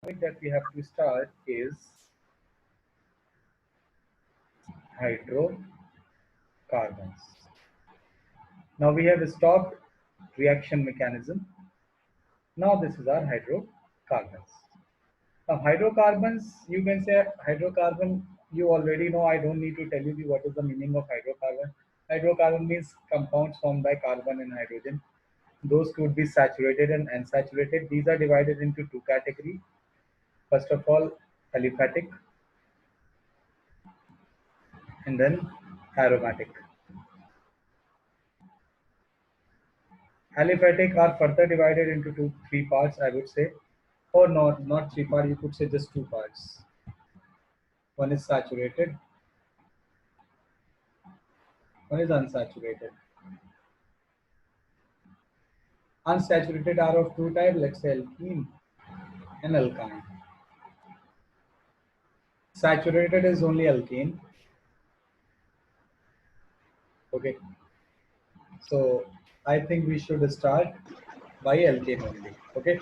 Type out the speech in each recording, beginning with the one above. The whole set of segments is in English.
topic that we have to start is hydrocarbons. Now we have stopped reaction mechanism. Now this is our hydrocarbons. Now hydrocarbons, you can say hydrocarbon, you already know, I don't need to tell you what is the meaning of hydrocarbon. Hydrocarbon means compounds formed by carbon and hydrogen. Those could be saturated and unsaturated. These are divided into two categories. First of all, aliphatic and then aromatic. Aliphatic are further divided into three parts, I would say, or not three parts. You could say just two parts. One is saturated, one is unsaturated. Unsaturated are of two types, let's say alkene and alkyne. Saturated is only alkene. Okay. So I think we should start by alkane only. Okay.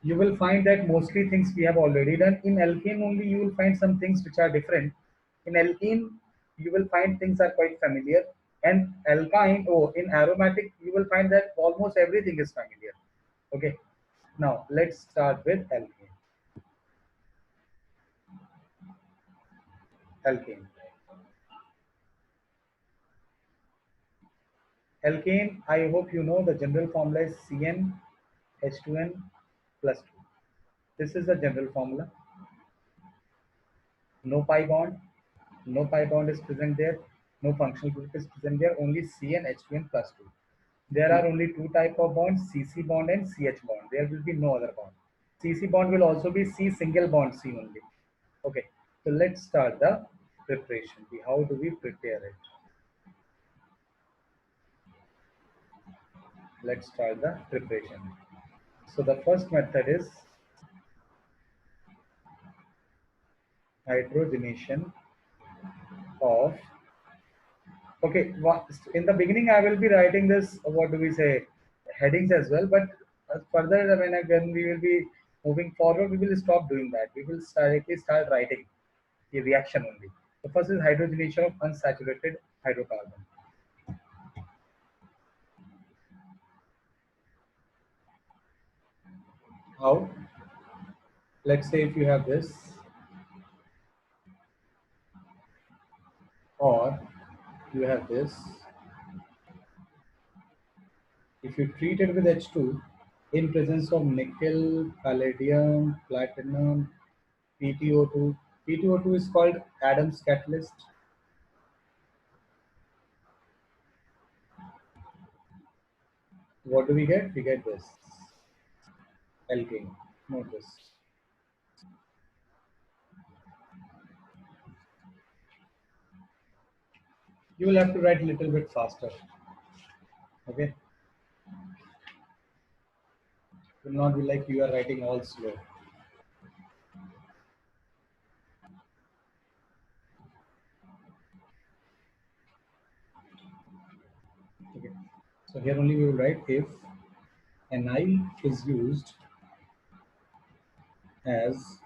You will find that mostly things we have already done. In alkane only you will find some things which are different. In alkene you will find things are quite familiar, and alkyne, in aromatic you will find that almost everything is familiar. Okay, now let's start with alkane. Alkane, I hope you know the general formula is CnH2n plus 2. This is the general formula. No pi bond, no pi bond is present there, no functional group is present there, only CnH2n plus 2. There are only two type of bonds, CC bond and CH bond. There will be no other bond. CC bond will also be C single bond C only. Okay, so let's start the preparation. How do we prepare it? Let's start the preparation. So the first method is hydrogenation of, okay, in the beginning I will be writing this, what do we say, headings as well, but further when we will be moving forward, we will stop doing that. We will directly start writing the reaction only. The first is hydrogenation of unsaturated hydrocarbon. How? Let's say if you have this, or you have this, if you treat it with H2 in presence of nickel, palladium, platinum, PTO2. PTO2 is called Adams catalyst. What do we get? We get this alkane. Note this. You will have to write a little bit faster. Okay. It will not be like you are writing all slow. Okay. So here only we will write if Ni is used as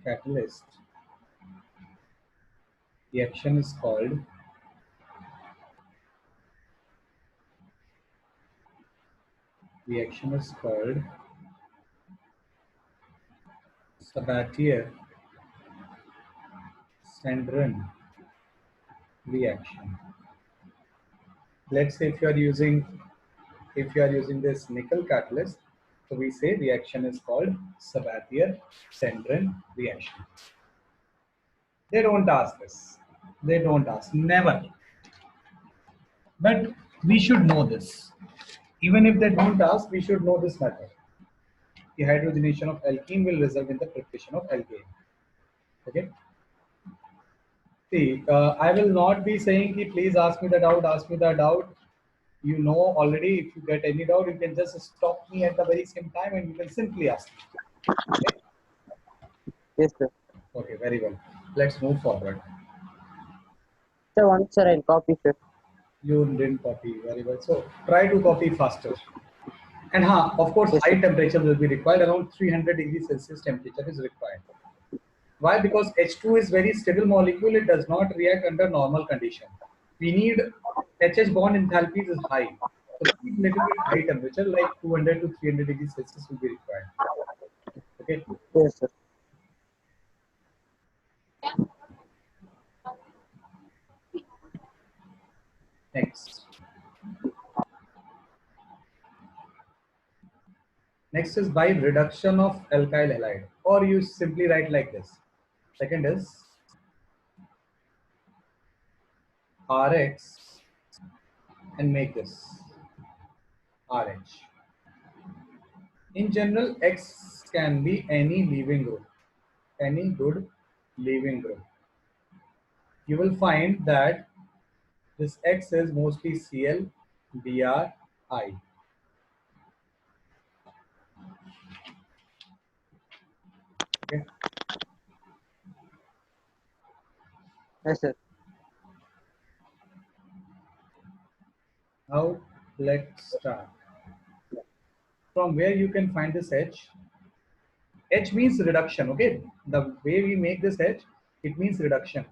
catalyst, the action is called Sabatier-Sandron reaction. Let's say if you are using this nickel catalyst, so we say reaction is called Sabatier-Sandron reaction. They don't ask this. They don't ask. Never. But we should know this. Even if they don't ask, we should know this method. The hydrogenation of alkene will result in the preparation of alkane. Okay. See, I will not be saying ki, please ask me the doubt. You know already. If you get any doubt, you can just stop me at the very same time and you can simply ask me. Okay? Yes, sir. Okay, very well. Let's move forward. So once, I'll copy, sir. You didn't copy very well. So try to copy faster. And of course, Yes, high sir. temperature will be required. Around 300 degrees Celsius temperature is required. Why? Because H2 is very stable molecule. It does not react under normal condition. We need HH bond enthalpies is high. So we need little bit high temperature, like 200 to 300 degrees Celsius will be required. Okay. Yes, sir. Next. Next is by reduction of alkyl halide, or you simply write like this. Second is Rx and make this RH. In general, X can be any leaving group, any good leaving group. You will find that this X is mostly Cl, Br, I. Okay. Yes, sir. Now let's start. From where you can find this H? H means reduction. Okay. The way we make this H, it means reduction.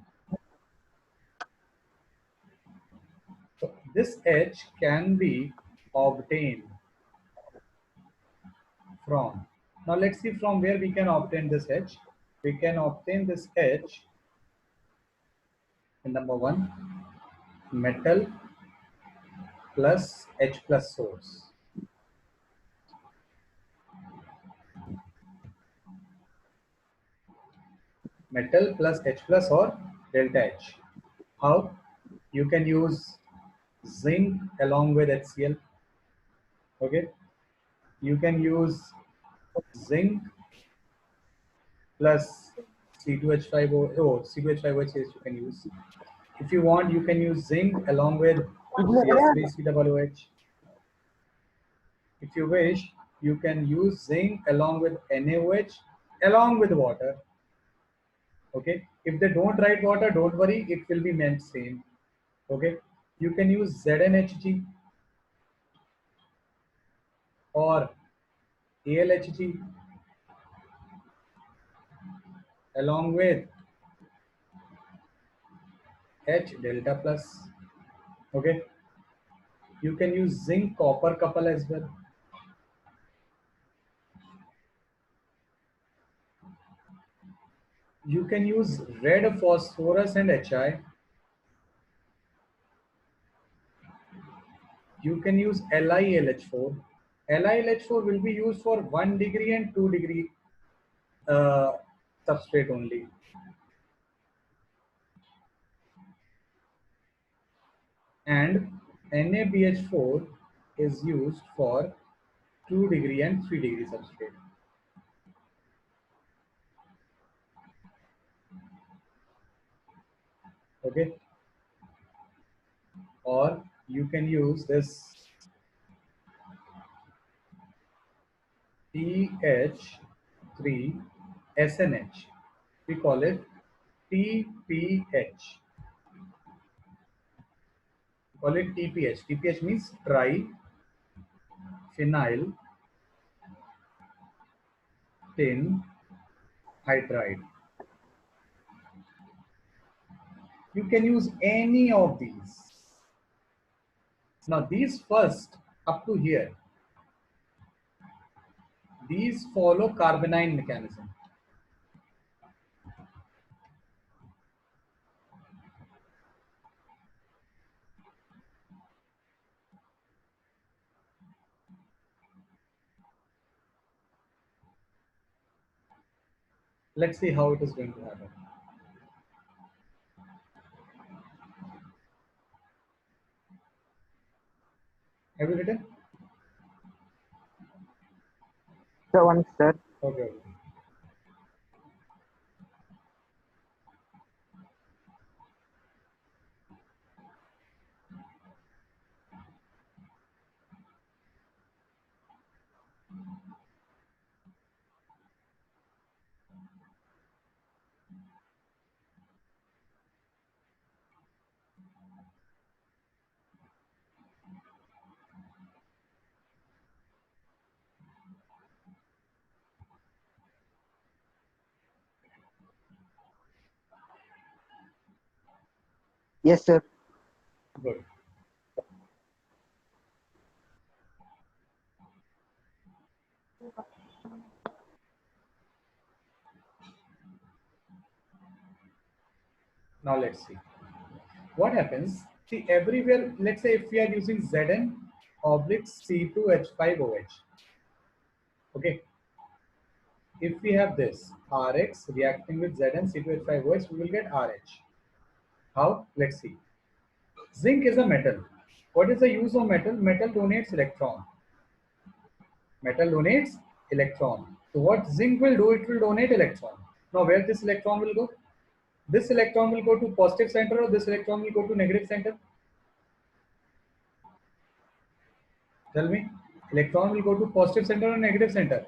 So this H can be obtained from. Now let's see from where we can obtain this H. We can obtain this H in number one, metal plus H plus source. Metal plus H plus or delta H. How? You can use zinc along with HCl. Okay. You can use zinc plus C2H5O. Oh, C2H5OH you can use. If you want, you can use zinc along with CH3COOH. If you wish, you can use zinc along with NaOH along with water. Okay. If they don't write water, don't worry, it will be meant same. Okay. You can use ZnHg or AlHg along with H delta plus. Okay. You can use zinc copper couple as well. You can use red phosphorus and Hi. You can use LiLH4. LiLH4 will be used for 1 degree and 2 degree uh, substrate only. And NaBH4 is used for 2 degree and 3 degree substrate. Okay. Or you can use this TH3SNH. We call it TPH. We call it TPH. TPH means triphenyl tin hydride. You can use any of these. Now these first up to here, these follow carbonyl mechanism. Let's see how it is going to happen. Have you written? So one, sir. Okay. Okay. Yes, sir. Good. Now let's see. What happens? See, everywhere, let's say if we are using Zn oblique C2H5OH. Okay. If we have this Rx reacting with Zn C2H5OH, we will get Rh. How? Let's see. Zinc is a metal. What is the use of metal? Metal donates electron. Metal donates electron. So what zinc will do? It will donate electron. Now where this electron will go? This electron will go to positive center or this electron will go to negative center? Tell me. Electron will go to positive center or negative center?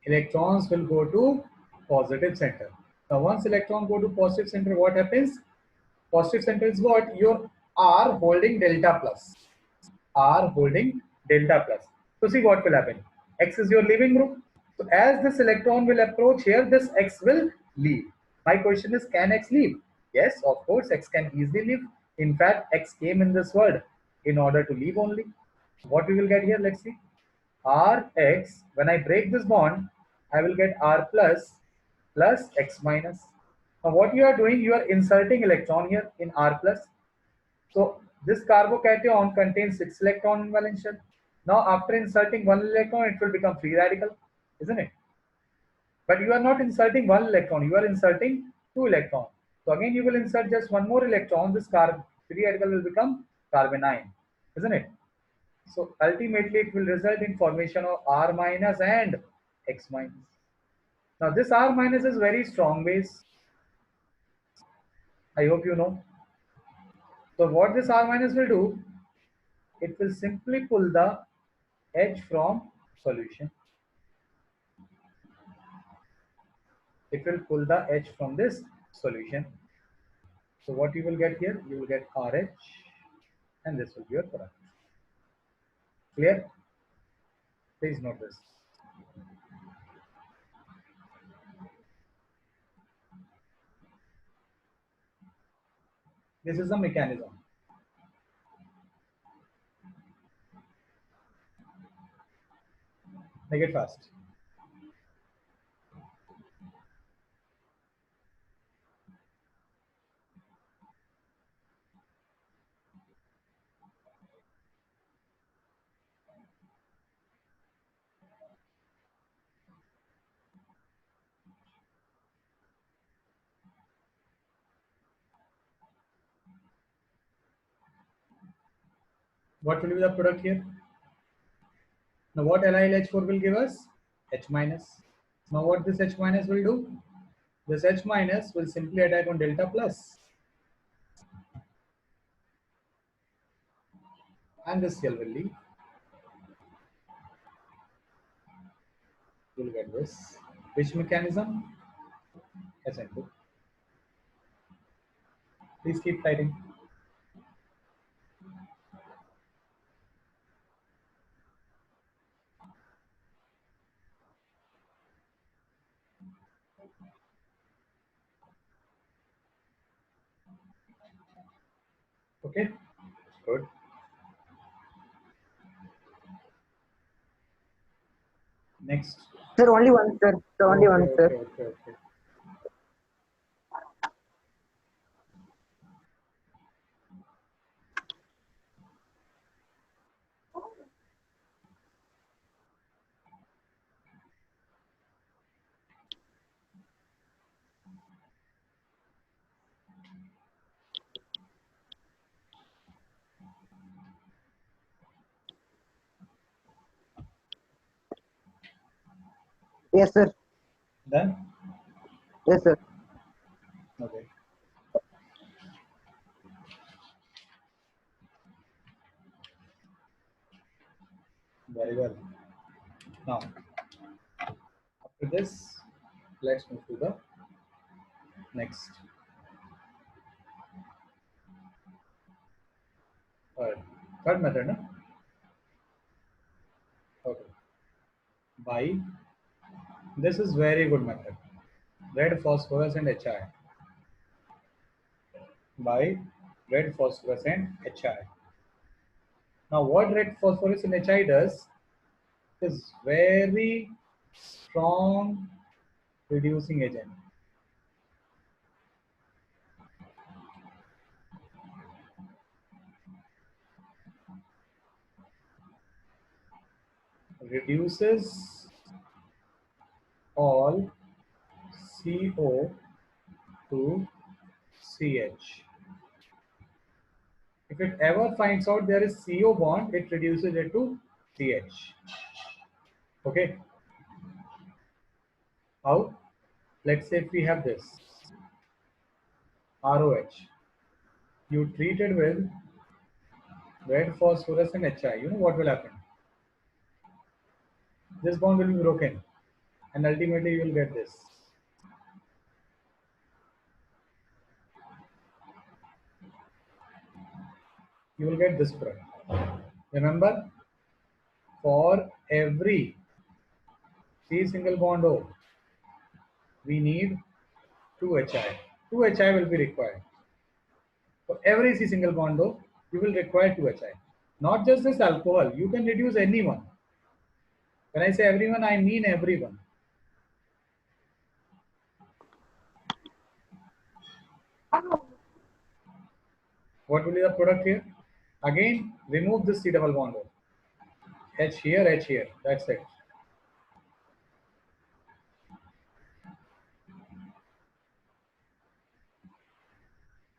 Electrons will go to positive center. Now once electron go to positive center, what happens? Positive center is what? Your R holding delta plus. R holding delta plus. So see what will happen. X is your leaving group. So as this electron will approach here, this X will leave. My question is, can X leave? Yes, of course, X can easily leave. In fact, X came in this world in order to leave only. What we will get here, let's see. Rx, when I break this bond, I will get R plus X minus. Now what you are doing, you are inserting electron here in R plus. So this carbocation contains 6 electrons in valence shell. Now after inserting 1 electron, it will become free radical, isn't it? But you are not inserting 1 electron, you are inserting 2 electrons. So again you will insert just 1 more electron, this free radical will become carbanion, isn't it? So ultimately it will result in formation of R minus and X minus. Now this R minus is very strong base. I hope you know. So what this R minus will do, it will simply pull the H from solution. It will pull the H from this solution. So what you will get here, you will get RH and this will be your product. Clear? Please note this. This is the mechanism. Make it fast. What will be the product here? Now what allyl H4 will give us? H minus. Now what this H minus will do? This H minus will simply attack on delta plus. And this Cl will leave. You will get this. Which mechanism? SN2. Please keep typing. Okay, good. Next. Sir, only one, sir. Sir, only one, sir. Okay. Yes, sir. Done? Yes, sir. Okay. Very well. Now, after this, let's move to the next. Third method, no? Okay. By this is very good method. red phosphorus and HI. By red phosphorus and HI. Now what red phosphorus and HI does is very strong reducing agent. Reduces all CO to CH. If it ever finds out there is CO bond, it reduces it to CH. Okay. How? Let's say if we have this ROH, you treat it with red phosphorus and HI, you know what will happen? This bond will be broken and ultimately you will get this. You will get this product. Remember, for every C single bond O, we need 2 HI. 2 HI will be required. For every C single bond O, you will require 2 HI. Not just this alcohol, you can reduce anyone. When I say everyone, I mean everyone. What will be the product here? Again, remove this C double bond O. H here, H here. That's it.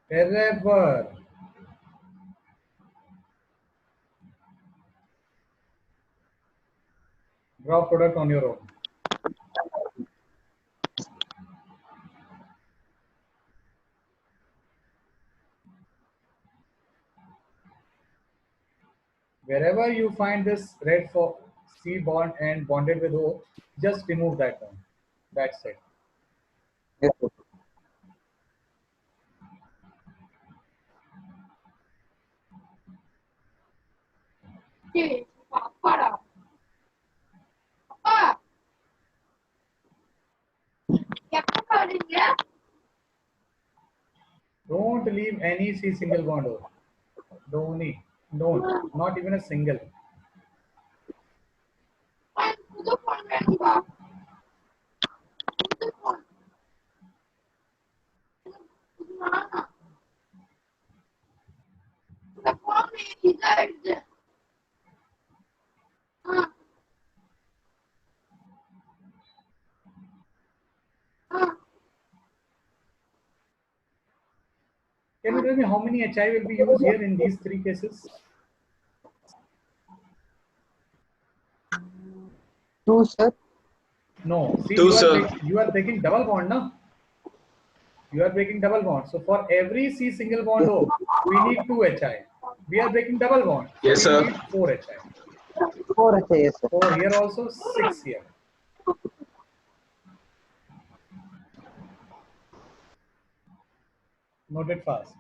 Wherever draw product on your own. Wherever you find this red for C bond and bonded with O, just remove that one. That's it. Yes, sir. Don't leave any C single bond O. Don't. Not even a single. Can you tell me how many HI will be used here in these three cases? 2, sir. No. See, Two, sir. you are taking double bond, no? You are breaking double bond. So for every C single bond O, we need 2 HI. We are breaking double bond. So Yes, we sir. need 4 HI. 4 HI, yes, sir. 4 here also, 6 here. Note it fast.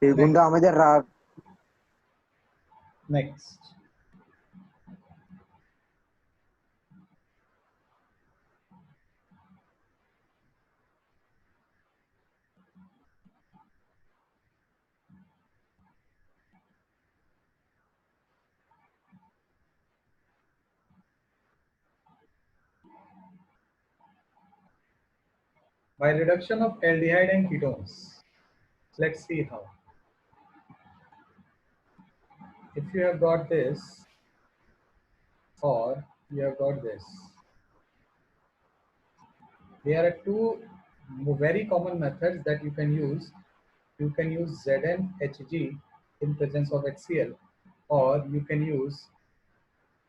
এগুলো আমাদের রাগ Next. By reduction of aldehyde and ketones. Let's see how. If you have got this or you have got this, there are two very common methods that you can use. You can use ZnHg in presence of HCl, or you can use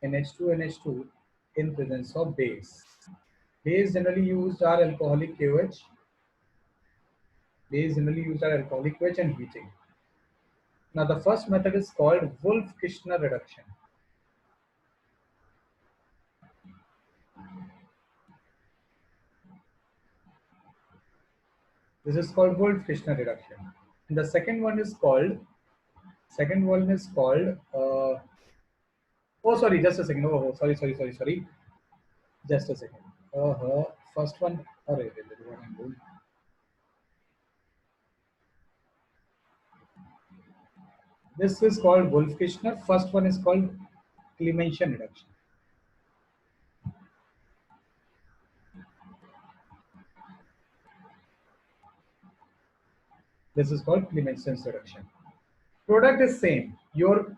NH2NH2 in presence of base. Base generally used are alcoholic KOH. Base generally used are alcoholic KOH and heating. Now the first method is called Wolff-Kishner reduction. This is called Wolff-Kishner reduction. And the second one is called oh sorry, just a second. Oh, sorry. Just a second. First one. What I'm doing. This is called Wolff-Kishner. First one is called Clemenchian reduction. This is called Clemenchian reduction. Product is same. Your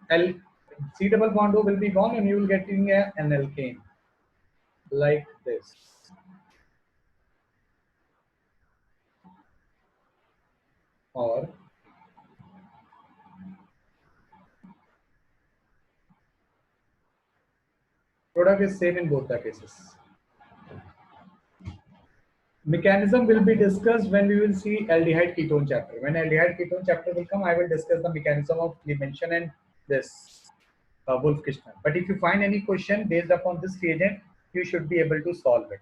C double bond O will be gone and you will get in an alkane like this. Or product is same in both the cases. Mechanism will be discussed when we will see aldehyde ketone chapter. When aldehyde ketone chapter will come, I will discuss the mechanism of Clemenchian and this Wolff-Kishner. But if you find any question based upon this reagent, you should be able to solve it.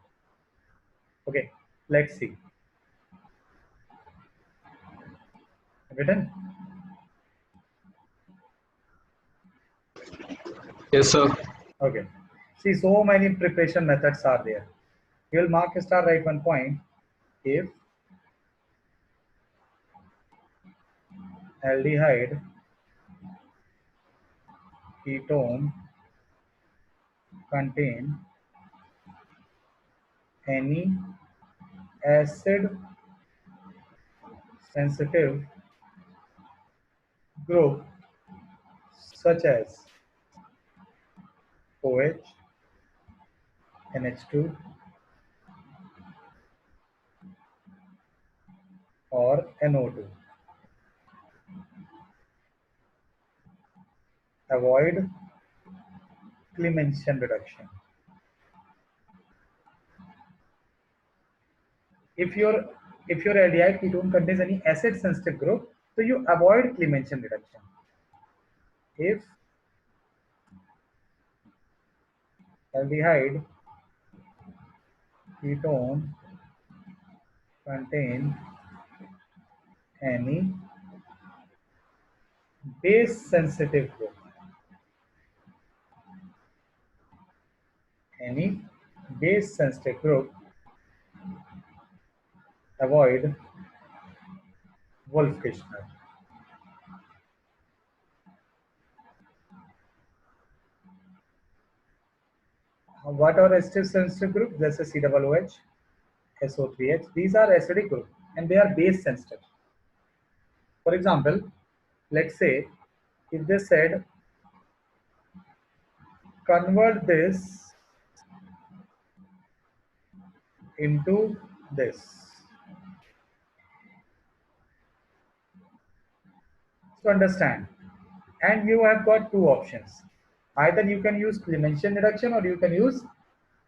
Okay, let's see. Written? Yes, sir. Okay. See, so many preparation methods are there. You will mark a star, write 1 point if aldehyde ketone contain any acid sensitive group such as OH, NH2 or NO2. Avoid Clemenchian reduction. If your aldehyde ketone contains any acid sensitive group, so you avoid Clemenchian reduction. If aldehyde ketone contain any base sensitive group, avoid Wolff-Kishner. What are acid sensitive groups? That's a COOH, SO3H. These are acidic groups and they are base sensitive. For example, let's say if they said convert this into this. So understand, and you have got two options. Either you can use Clemenchian reduction or you can use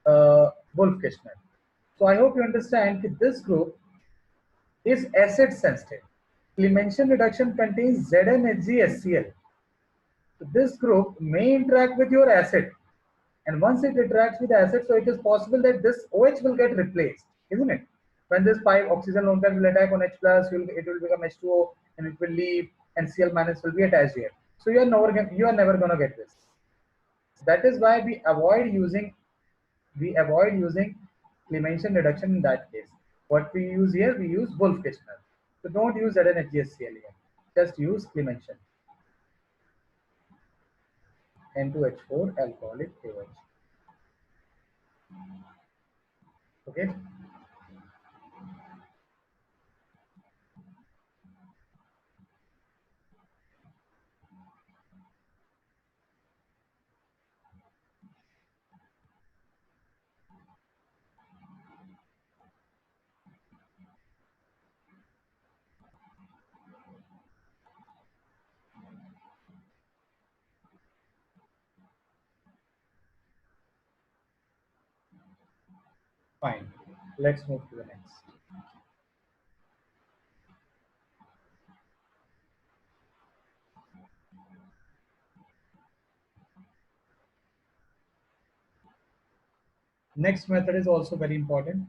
Wolff-Kishner. So I hope you understand that this group is acid sensitive. Clemenchian reduction contains ZnHgHCl. So this group may interact with your acid, and once it interacts with acid, so it is possible that this OH will get replaced, isn't it? When this 5 oxygen lone pair will attack on H plus, it will become H2O and it will leave, and Cl minus will be attached here. So you are never going to get this. That is why we avoid using Clemenchian reduction in that case. What we use here, we use Wolff-Kishner. So don't use ZnHgHCl here. Just use Clemenchian. N2H4 alcoholic OH. Okay. Fine. Let's move to the next. Next method is also very important.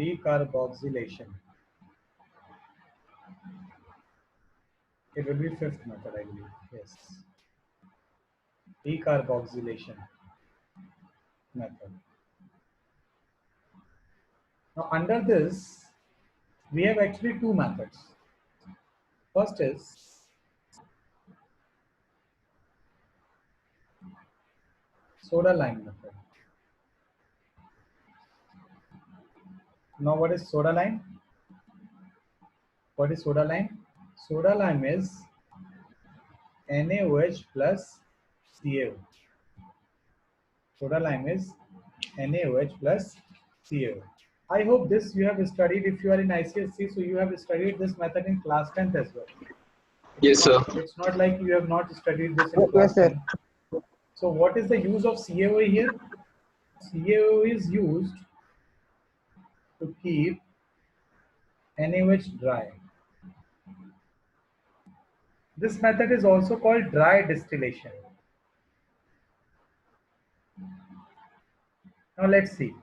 decarboxylation. It will be fifth method, I believe. Yes. Decarboxylation method. Now, under this, we have actually two methods. First is soda lime method. Now, what is soda lime? What is soda lime? Soda lime is NaOH plus CaO. Soda lime is NaOH plus CaO. I hope this you have studied. If you are in ICSC, so you have studied this method in class 10th as well. Yes, sir. It's not like you have not studied this in Yes, class sir. 10. So what is the use of CaO here? CaO is used to keep NaOH dry. This method is also called dry distillation. Now let's see.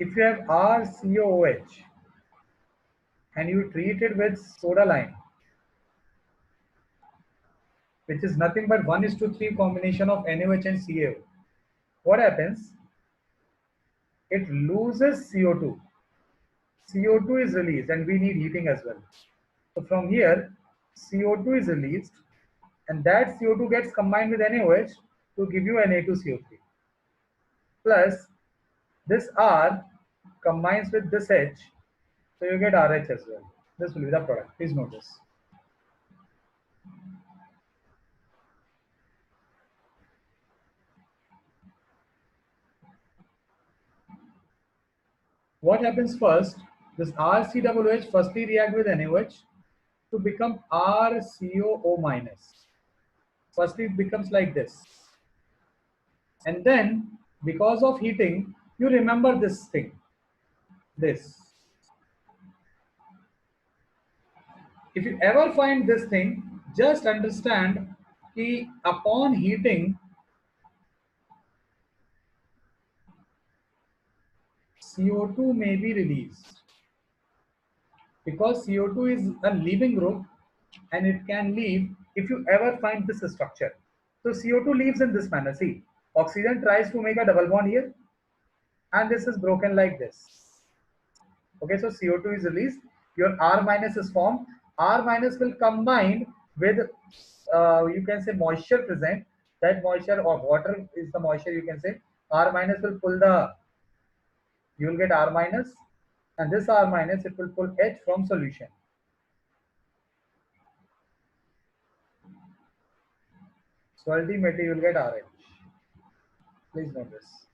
If you have RCOOH and you treat it with soda lime, which is nothing but 1:3 combination of NaOH and CaO, what happens? It loses CO2. CO2 is released and we need heating as well. So from here, CO2 is released and that CO2 gets combined with NaOH to give you Na2CO3. Plus this R combines with this H, so you get RH as well. This will be the product. Please notice. What happens first? This RCOOH firstly react with NaOH to become RCOO minus. Firstly, it becomes like this. And then, because of heating, you remember this thing. This. If you ever find this thing, just understand that upon heating, CO2 may be released. Because CO2 is a leaving group and it can leave if you ever find this structure. So CO2 leaves in this manner. See, oxygen tries to make a double bond here and this is broken like this. Okay, so CO2 is released, your R minus is formed. R minus will combine with, you can say, moisture present. That moisture or water is the moisture, you can say. R minus will pull you will get R minus, and this R minus, it will pull H from solution. So ultimately, you will get RH. Please note this.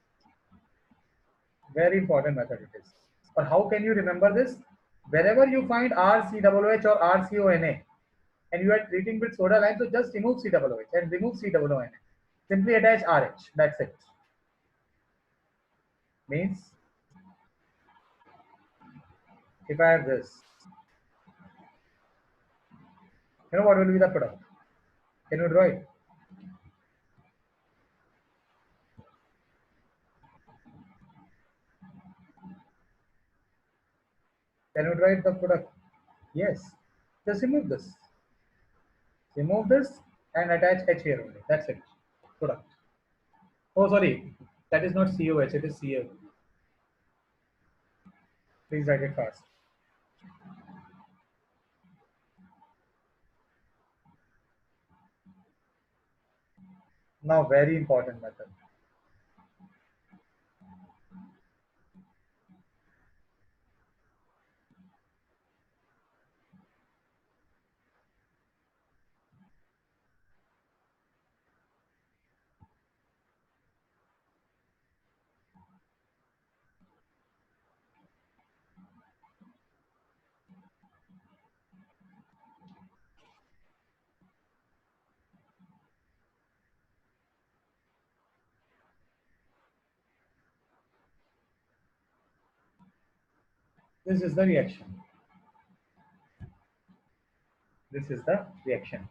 Very important method it is. But how can you remember this? Wherever you find RCOOH or RCONA, and you are treating with soda lime, so just remove COOH and remove COONA. Simply attach RH. That's it. Means, if I have this, you know what will be the product? Can you draw it? Can you draw it the product? Yes. Just remove this. Remove this and attach H here only. That's it. Product. Oh, sorry. That is not COH. It is CO. Please write it fast. Now, very important method. This is the reaction. This is the reaction.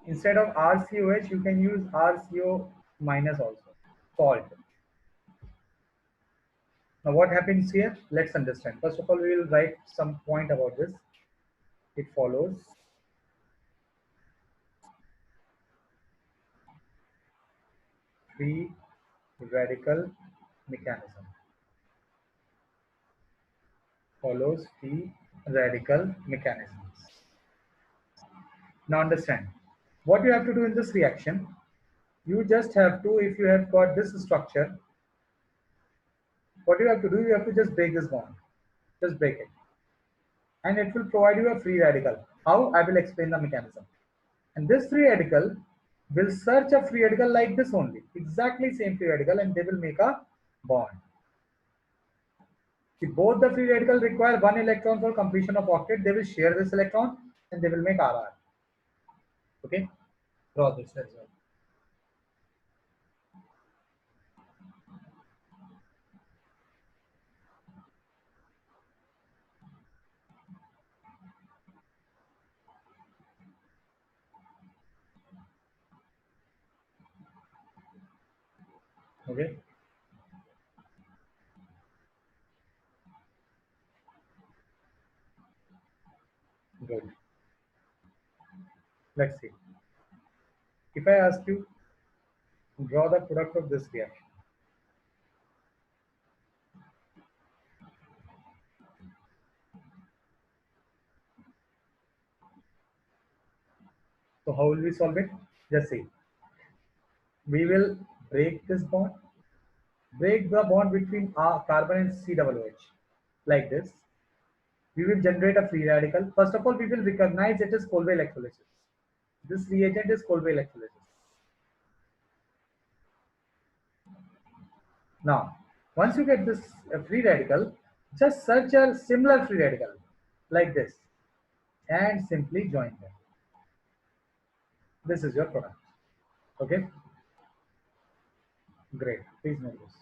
Instead of RCOH, you can use RCO minus also, salt. Now what happens here? Let's understand. First of all, we will write some point about this. It follows free radical mechanism. Follows free radical mechanisms. Now understand. What you have to do in this reaction, you just have to, if you have got this structure, what you have to do, you have to just break this bond. Just break it. And it will provide you a free radical. How? I will explain the mechanism. And this free radical will search a free radical like this only. Exactly same free radical, and they will make a bond. See, both the free radical require one electron for completion of octet. They will share this electron and they will make RR. Okay? Draw this as well. Okay? Good. Let's see. If I ask you, draw the product of this reaction. So how will we solve it? Just see. We will break this bond, break the bond between carbon and COOH like this. We will generate a free radical. First of all, we will recognize it as Kolbe electrolysis. This reagent is Kolbe electrolysis. Now, once you get this free radical, just search a similar free radical like this and simply join them. This is your product. Okay? Great. Please note this.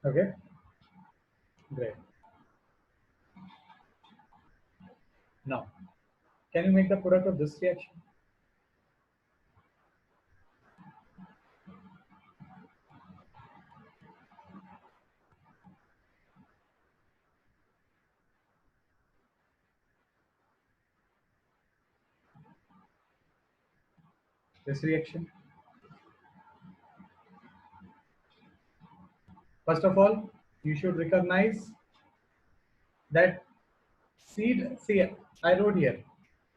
Okay? Great. Now, can you make the product of this reaction? This reaction? First of all, you should recognize that seed, see, I wrote here,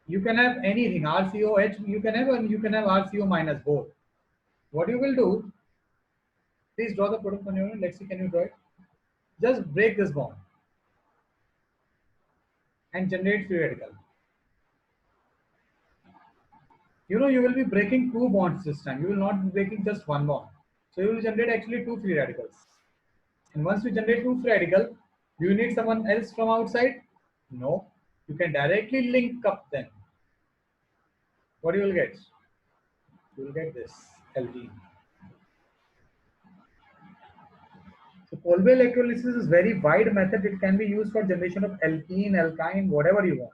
you can have anything, RCOH, you can have, and you can have RCO minus both. What you will do, please draw the product on your own. Let's see, can you draw it? Just break this bond and generate free radical. You know, you will be breaking two bonds this time. You will not be breaking just one bond. So you will generate actually two free radicals. And once you generate two free radical, do you need someone else from outside? No. You can directly link up them. What you will get? You will get this alkene. So Kolbe electrolysis is very wide method. It can be used for generation of alkene, alkyne, whatever you want.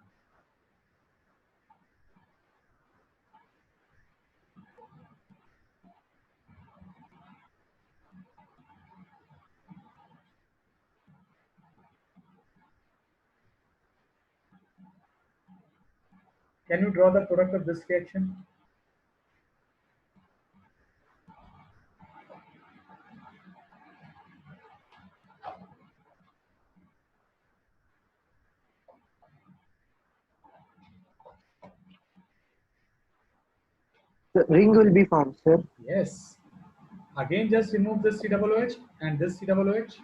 Can you draw the product of this reaction? The ring will be formed, sir. Yes. Again, just remove this COOH and this COOH.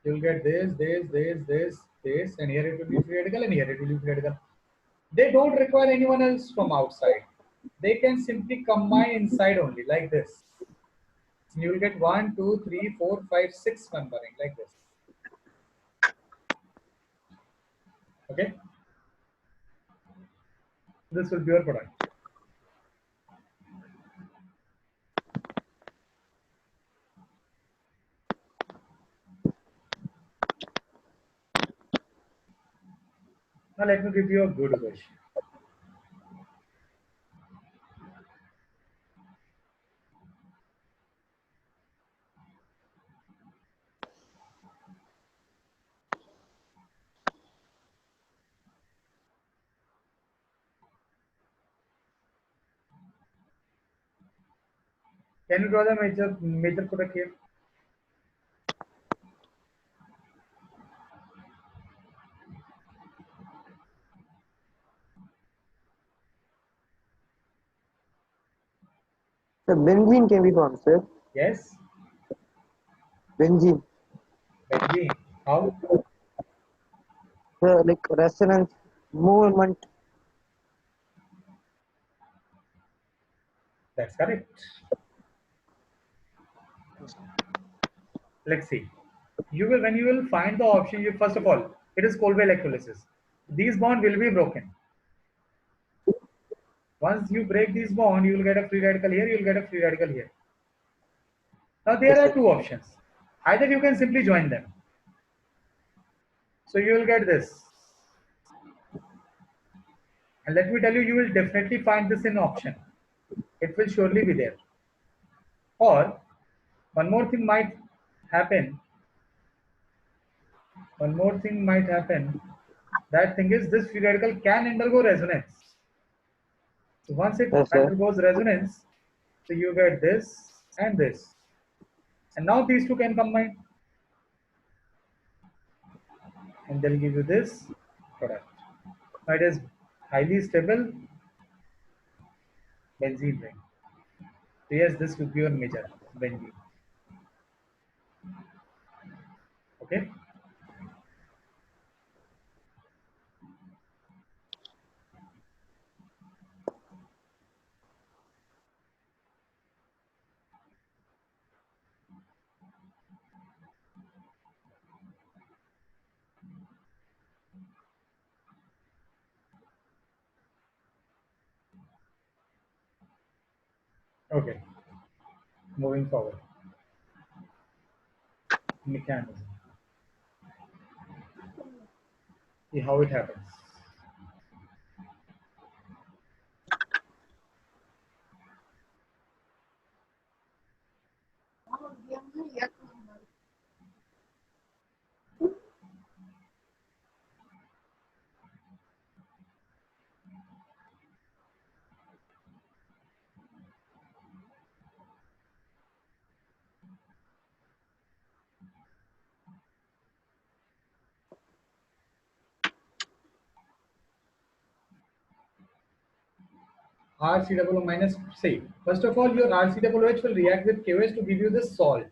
You will get this, and here it will be free radical, and here it will be free radical. They don't require anyone else from outside. They can simply combine inside only, like this. You will get 1, 2, 3, 4, 5, 6 numbering, like this. Okay? This will be your product. Now let me give you a good question. Can you draw the major product here? The benzene can be found, sir. Yes, Benzene. benzene. How? The like resonance movement. That's correct. Let's see. When you will find the option, you first of all, it is Kolbe electrolysis. These bond will be broken. Once you break these bond, you will get a free radical here, you will get a free radical here. Now there Yes, are sir. two options. Either you can simply join them. So you will get this. And let me tell you, you will definitely find this in option. It will surely be there. Or one more thing might happen. One more thing might happen. That thing is this free radical can undergo resonance. So once it Yes, sir. undergoes resonance, so you get this and this. And now these two can combine. And they'll give you this product. Now it is highly stable benzene ring. So yes, this would be your major benzene. Okay. Okay. Moving forward. Mechanism. See how it happens. RCOO minus, say, first of all, your RCOOH will react with KOH to give you this salt.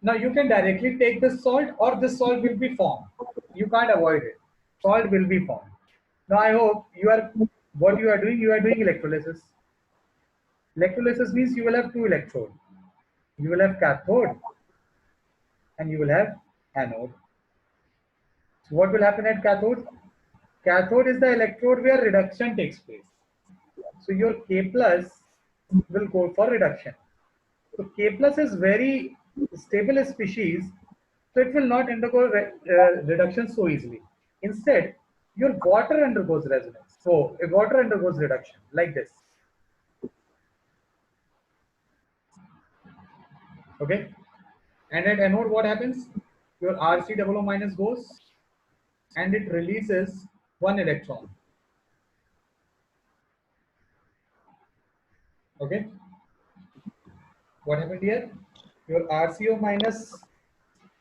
Now you can directly take this salt or this salt will be formed. You can't avoid it. Salt will be formed. Now I hope what you are doing electrolysis. Electrolysis means you will have two electrodes. You will have cathode and you will have anode. So what will happen at cathode? Cathode is the electrode where reduction takes place. So your K plus will go for reduction. So K plus is very stable species, so it will not undergo reduction so easily. Instead, your water undergoes resonance. So if water undergoes reduction like this. Okay. And at anode, what happens? Your RCOO minus goes and it releases one electron. Okay. What happened here? Your RCO minus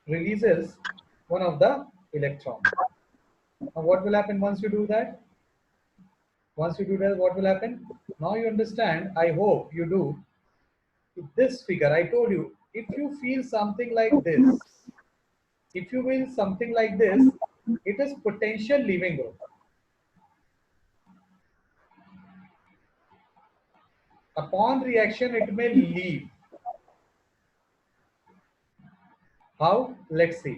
releases one of the electron. Now what will happen once you do that? Once you do that, what will happen? Now you understand, I hope you do. This figure, I told you, if you feel something like this, if you feel something like this, it is potential leaving group. Upon reaction, it may leave. How? Let's see.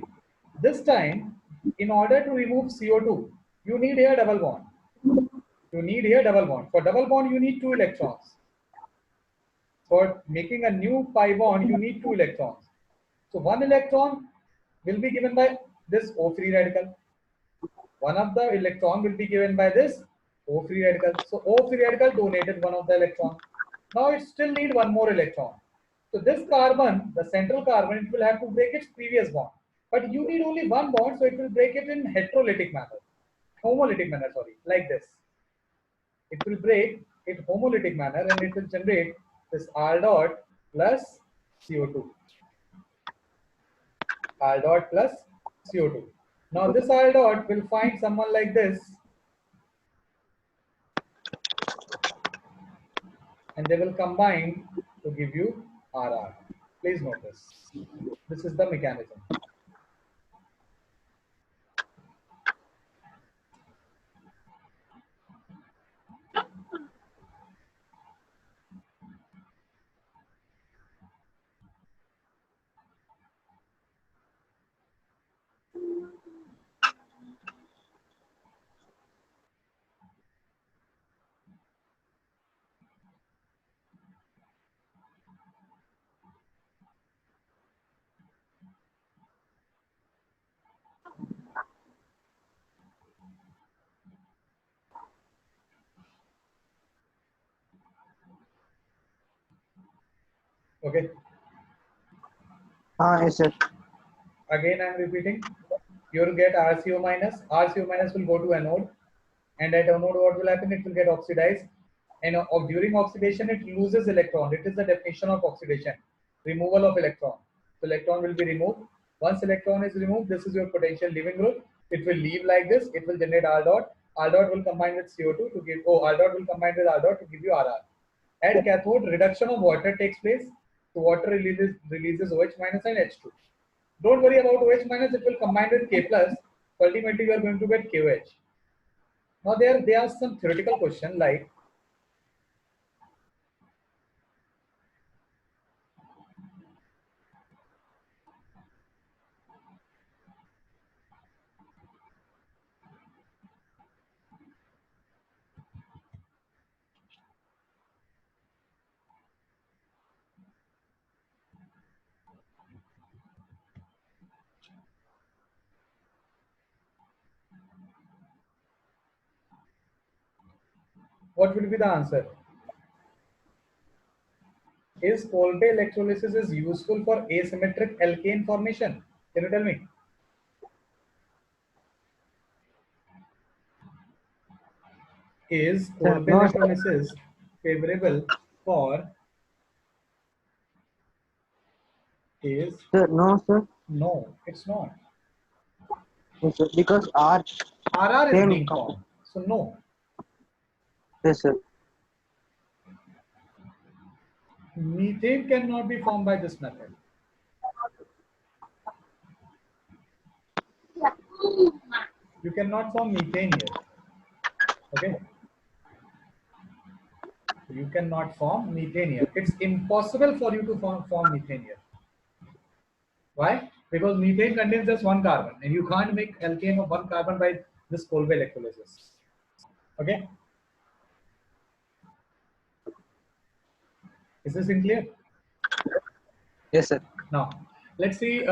This time, in order to remove CO2, you need here double bond. You need here double bond. For double bond, you need two electrons. For making a new pi bond, you need two electrons. So one electron will be given by this O free radical. one of the electron will be given by this O free radical. So O free radical donated one of the electron. Now it still need one more electron. So this carbon, the central carbon, it will have to break its previous bond. But you need only one bond, so it will break it in heterolytic manner, homolytic manner, sorry, like this. It will break it homolytic manner and it will generate this R dot plus CO2. R dot plus CO2. Now this R dot will find someone like this and they will combine to give you RR. Please notice. This is the mechanism. Okay. Yes, sir. Again, I am repeating. You will get RCO minus. RCO minus will go to anode, and at anode, what will happen? It will get oxidized, and during oxidation, it loses electron. It is the definition of oxidation: removal of electron. So electron will be removed. Once electron is removed, this is your potential leaving group. It will leave like this. It will generate R dot. R dot will combine with CO2 to give. Oh, R dot will combine with R dot to give you RR. At cathode, reduction of water takes place. So water releases OH minus and H2. Don't worry about OH minus, it will combine with K plus. So ultimately, you are going to get KOH. Now, there are some theoretical question like, what will be the answer? Is Kolbe electrolysis is useful for asymmetric alkane formation? Can you tell me? Is Sir, Kolbe no, sir. electrolysis favorable for is Sir, no, sir. no, it's not. Yes, sir. Because R RR is can being come. formed. So no. Yes, sir. Methane cannot be formed by this method. You cannot form methane here. Okay. You cannot form methane here. It's impossible for you to form methane here. Why? Because methane contains just one carbon, and you can't make alkane of one carbon by this Kolbe electrolysis. Okay. Is this in clear? Yes, sir. Now, let's see.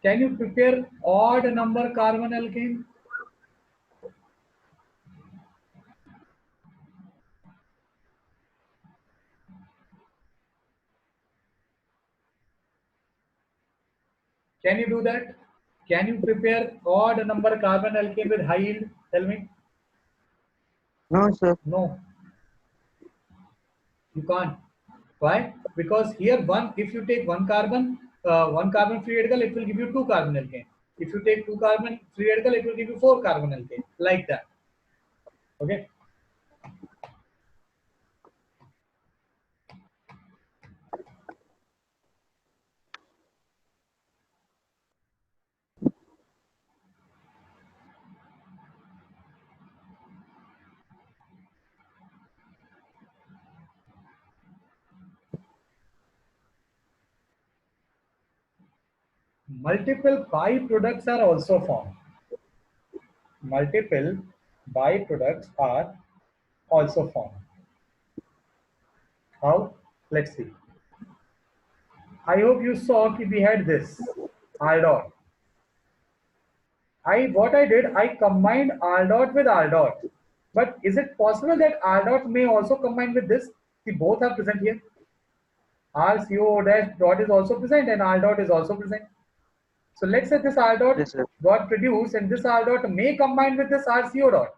Can you prepare odd number carbon alkane? Can you do that? Can you prepare odd number carbon alkane with high yield? Tell me. No, sir. No, you can't. Why? Because here if you take one carbon free radical, it will give you two carbon alkane. If you take two carbon free radical, it will give you four carbon alkane, like that. Okay. Multiple byproducts are also formed. Multiple byproducts are also formed. How? Let's see. I hope you saw that we had this R dot. What I did, I combined R dot with R dot. But is it possible that R dot may also combine with this? See, both are present here. R CO dash dot is also present and R dot is also present. So let's say this R dot Yes, sir. got produced and this R dot may combine with this RCO dot.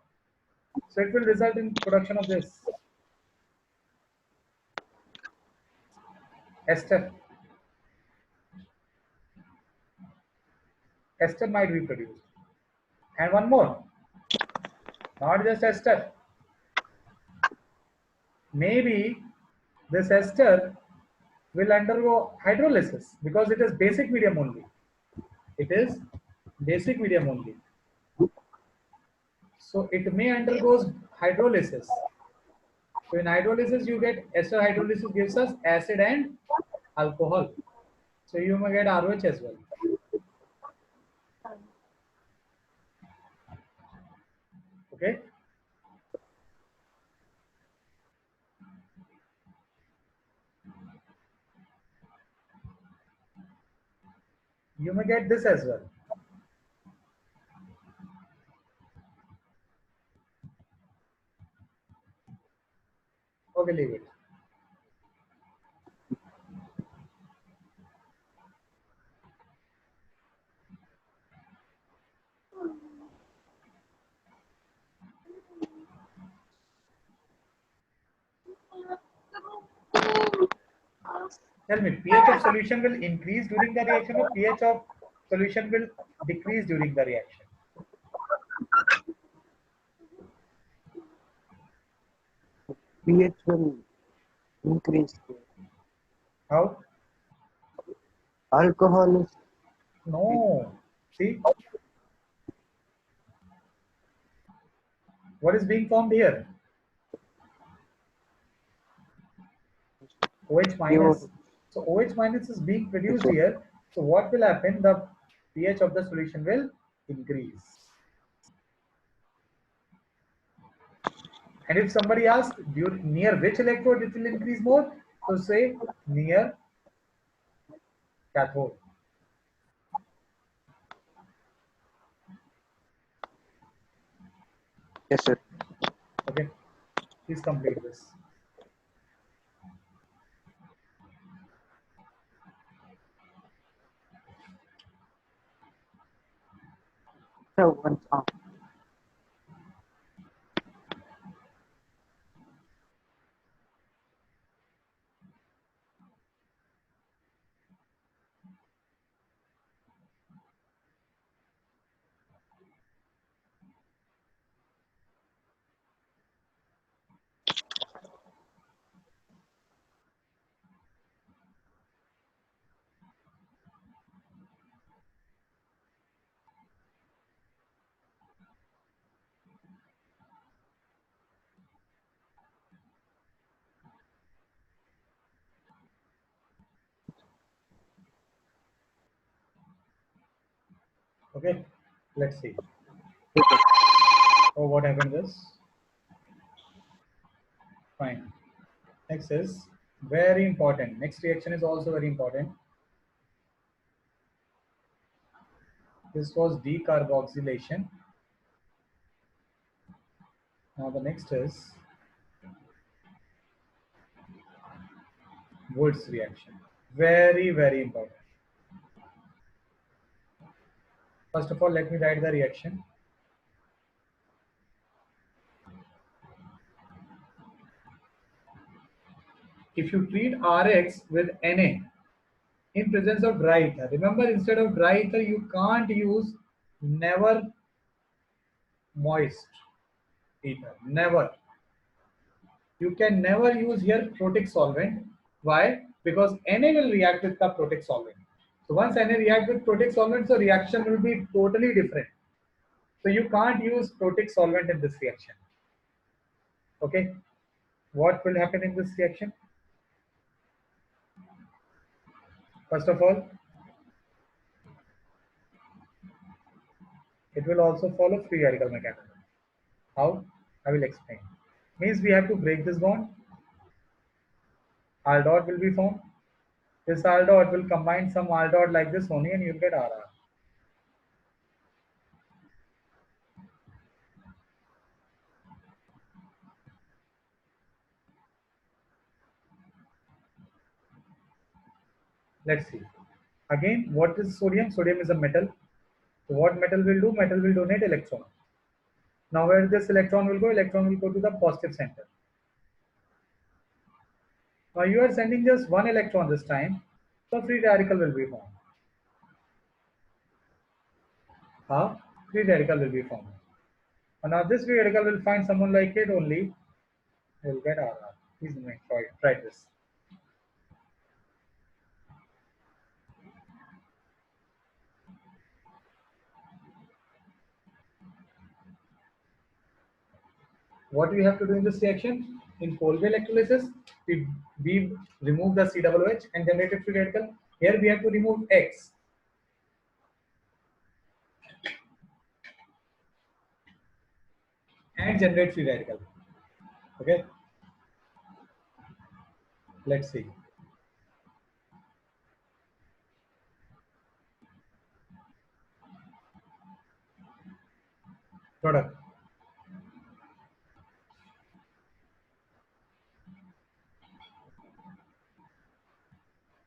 So it will result in production of this ester. Ester might be produced. And one more, not just ester. Maybe this ester will undergo hydrolysis because it is basic medium only. It is basic medium only. So it may undergoes hydrolysis. So in hydrolysis, you get ester hydrolysis gives us acid and alcohol. So you may get ROH as well. Okay. You may get this as well. Okay, leave it. Tell me, pH of solution will increase during the reaction or pH of solution will decrease during the reaction? pH will increase. How? Alcohol is No. See, what is being formed here? OH minus. pure. So OH minus is being Yes, produced sir. here. So what will happen? The pH of the solution will increase. And if somebody asks near which electrode it will increase more, so say near cathode. Yes, sir. Okay, please complete this. So once Okay, let's see. yes, sir. Oh, what happened is fine. Next is very important. Next reaction is also very important. This was decarboxylation. Now the next is Woods reaction. Very, very important. First of all, let me write the reaction. If you treat Rx with Na in presence of dry ether, remember instead of dry ether, you can't use never moist ether. Never. You can never use here protic solvent. Why? Because Na will react with the protic solvent. So once Na react with protic solvent, the reaction will be totally different. So you can't use protic solvent in this reaction. Okay. What will happen in this reaction? First of all, it will also follow free radical mechanism. How? I will explain. Means we have to break this bond. R dot will be formed. This R dot will combine some R dot like this only and you'll get RR. Let's see. Again, what is sodium? Sodium is a metal. So what metal will do? Metal will donate electron. Now where this electron will go? Electron will go to the positive center. Now you are sending just one electron this time, so free radical will be formed. How? Free radical will be formed. And now this free radical will find someone like it only. He will get RR. Please try this. What we have to do in this reaction? In Kolbe electrolysis, we remove the COOH and generate a free radical. Here we have to remove X. And generate free radical. Okay. Let's see. Product.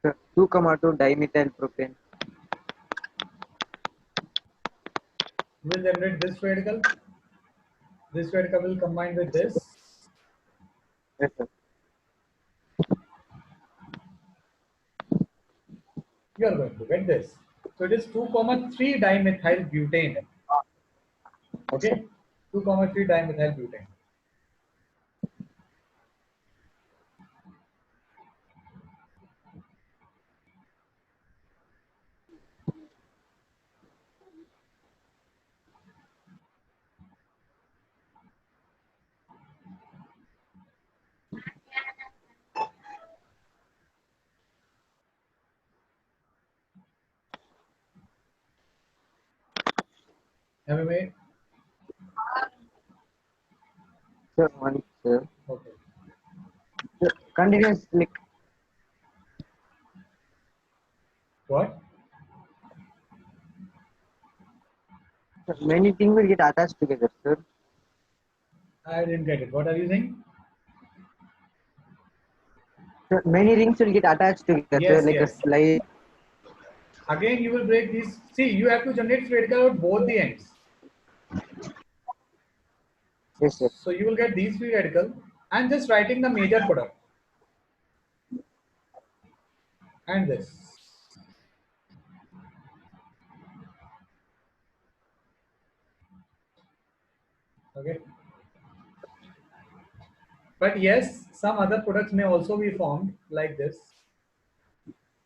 Sir, 2,2 dimethyl propane. Will generate this radical. This radical will combine with this. Yes, sir. You are going to get this. So it is 2,3 dimethyl butane. Okay, 2,3 dimethyl butane. Have you made? Sir, one, sir. Okay. Sir, continuous, like, What? sir, many things will get attached together, sir. I didn't get it. What are you saying? Sir, many rings will get attached together, Yes, like a yes. slide. Again, you will break these. See, you have to generate free radical at both the ends. Yes, sir. So you will get these free radical. I'm just writing the major product. And this. Okay. But yes, some other products may also be formed like this.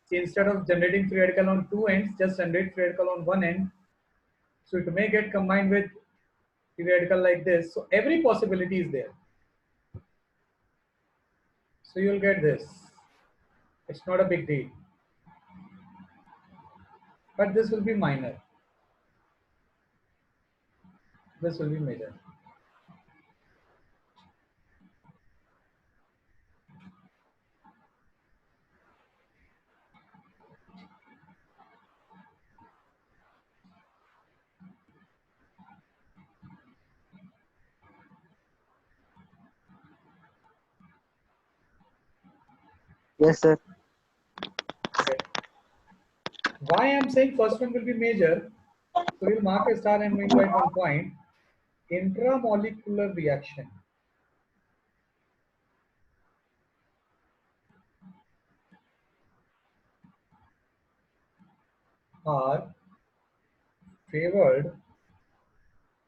See, instead of generating free radical on two ends, just generate free radical on one end. So it may get combined with free radical like this. So every possibility is there. So you'll get this. It's not a big deal. But this will be minor. This will be major. Yes, sir. Okay. Why I'm saying first one will be major. So we'll mark a star and we'll write 1 point. Intramolecular reaction. Are favored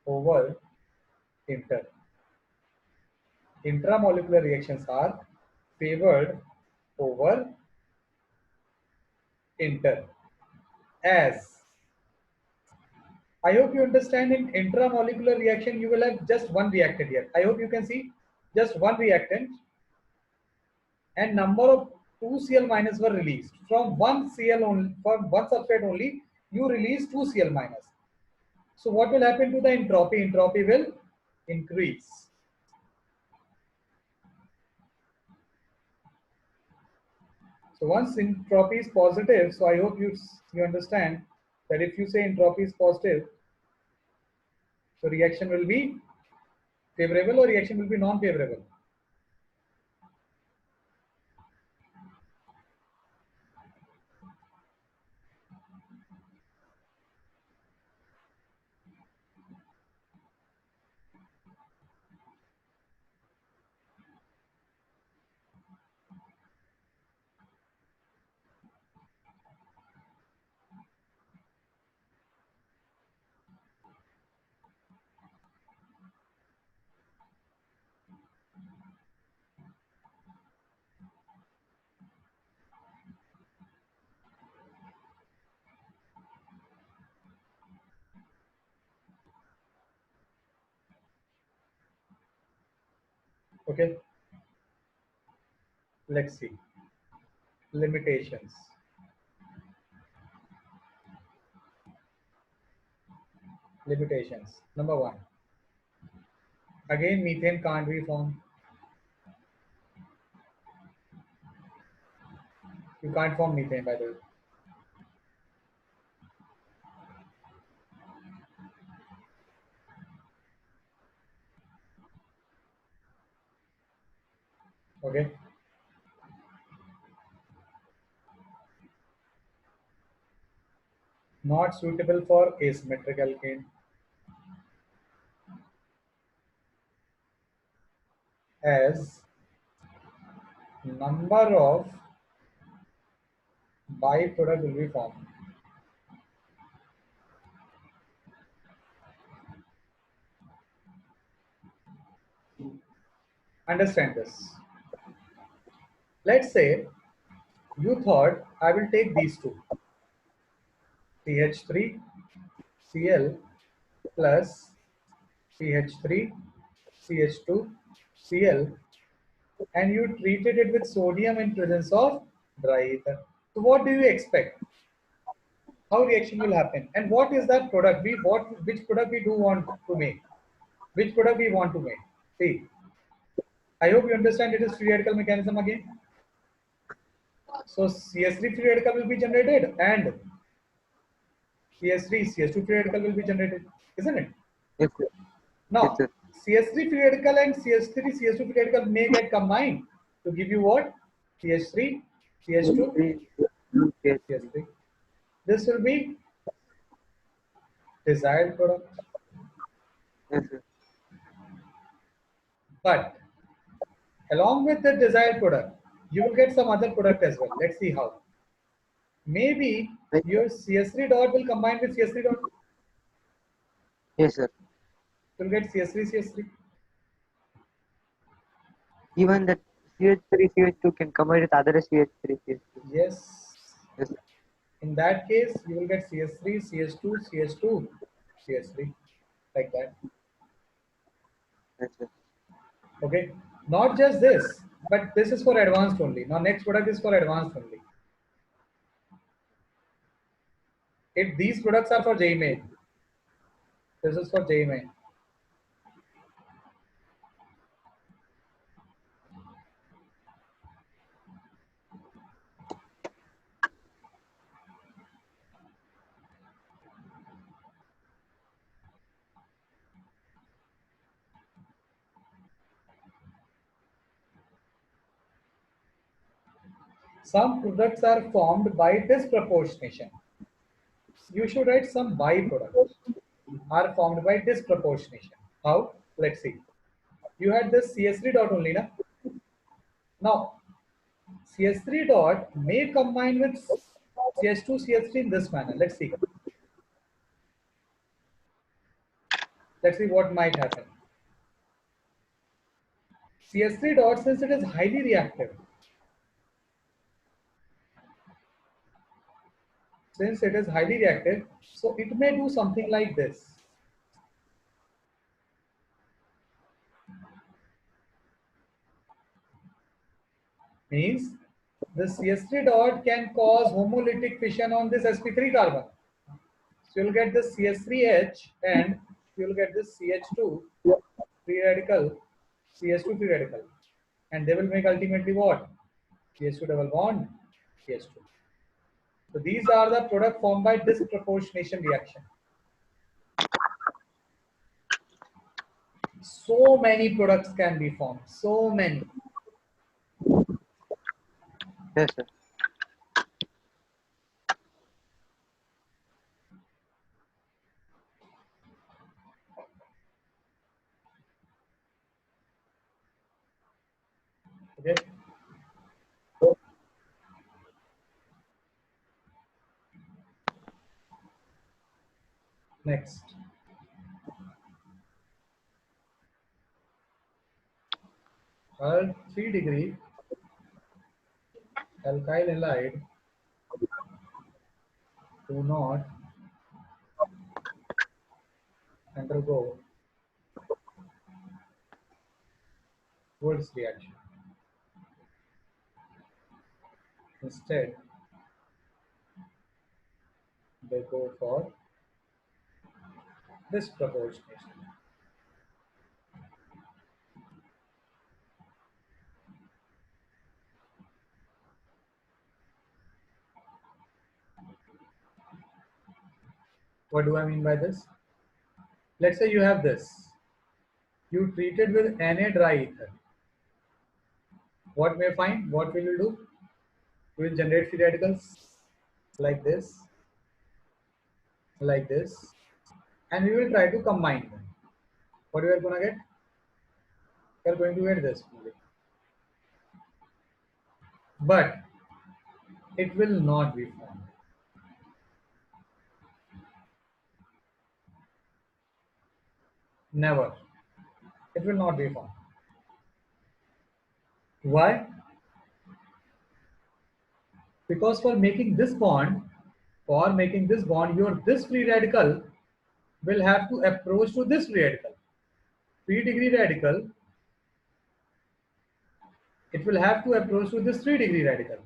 over inter. Intramolecular reactions are favored over inter. As I hope you understand, in intramolecular reaction you will have just one reactant here. I hope you can see just one reactant and number of 2Cl minus were released. From one Cl only, from one substrate only, you release 2Cl minus. So what will happen to the entropy? Entropy will increase. So once entropy is positive, so I hope you understand that if you say entropy is positive, so reaction will be favorable or reaction will be non-favorable. Okay, let's see. Limitations. Limitations. Number one. Again, methane can't be formed. You can't form methane, by the way. Okay. Not suitable for asymmetric alkane. As number of byproduct will be formed. Understand this. Let's say you thought I will take these two, CH3 Cl plus CH3 CH2 Cl, and you treated it with sodium in presence of dry ether. So what do you expect? How reaction will happen? And what is that product? Which product we do want to make? Which product we want to make? See, I hope you understand it is free radical mechanism again. So CS3 free radical will be generated and CS3 CS2 free radical will be generated, isn't it? Yes, sir. Yes, Now sir. CS3 free radical and CS3 CS2 free radical may get combined to give you what? CH3 CH2 Yes, CS3. This will be desired product. yes, sir. But along with the desired product, you will get some other product as well. Let's see how. Maybe Right. your CS3 dot will combine with CS3 dot. Yes, sir. You'll get CS3 CS3. Even that CH3, CH2 can combine with other CH3, CH2. Yes. Yes, sir. In that case, you will get CS3, CS2, CS2, CS3, like that. Yes, sir. Okay. Not just this, but this is for advanced only. Now, next product is for advanced only. If these products are for JEE main, this is for JEE main. Some products are formed by disproportionation. You should write some byproducts are formed by disproportionation. How? Let's see. You had this CS3 dot only, na? Now, CS3 dot may combine with CS2, CS3 in this manner. Let's see. Let's see what might happen. CS3 dot, since it is highly reactive, so it may do something like this. Means the CS3 dot can cause homolytic fission on this sp3 carbon. So you'll get this CS3H and you'll get this CH2 free radical, CS2 free radical. And they will make ultimately what? CS2 double bond, CS2. So these are the product formed by disproportionation reaction. So many products can be formed, so many. Yes, sir. Okay. Next. Our 3-degree alkyl halide do not undergo Wolff's reaction. Instead, they go for disproportionation. What do I mean by this? Let's say you have this. You treat it with Na dry ether. What may find? What will you do? You will generate free radicals like this, and we will try to combine them. What we are going to get? We are going to get this only. But it will not be formed. Never. It will not be formed. Why? Because for making this bond, your this free radical will have to approach to this free radical. Free degree radical, it will have to approach to this 3-degree radical.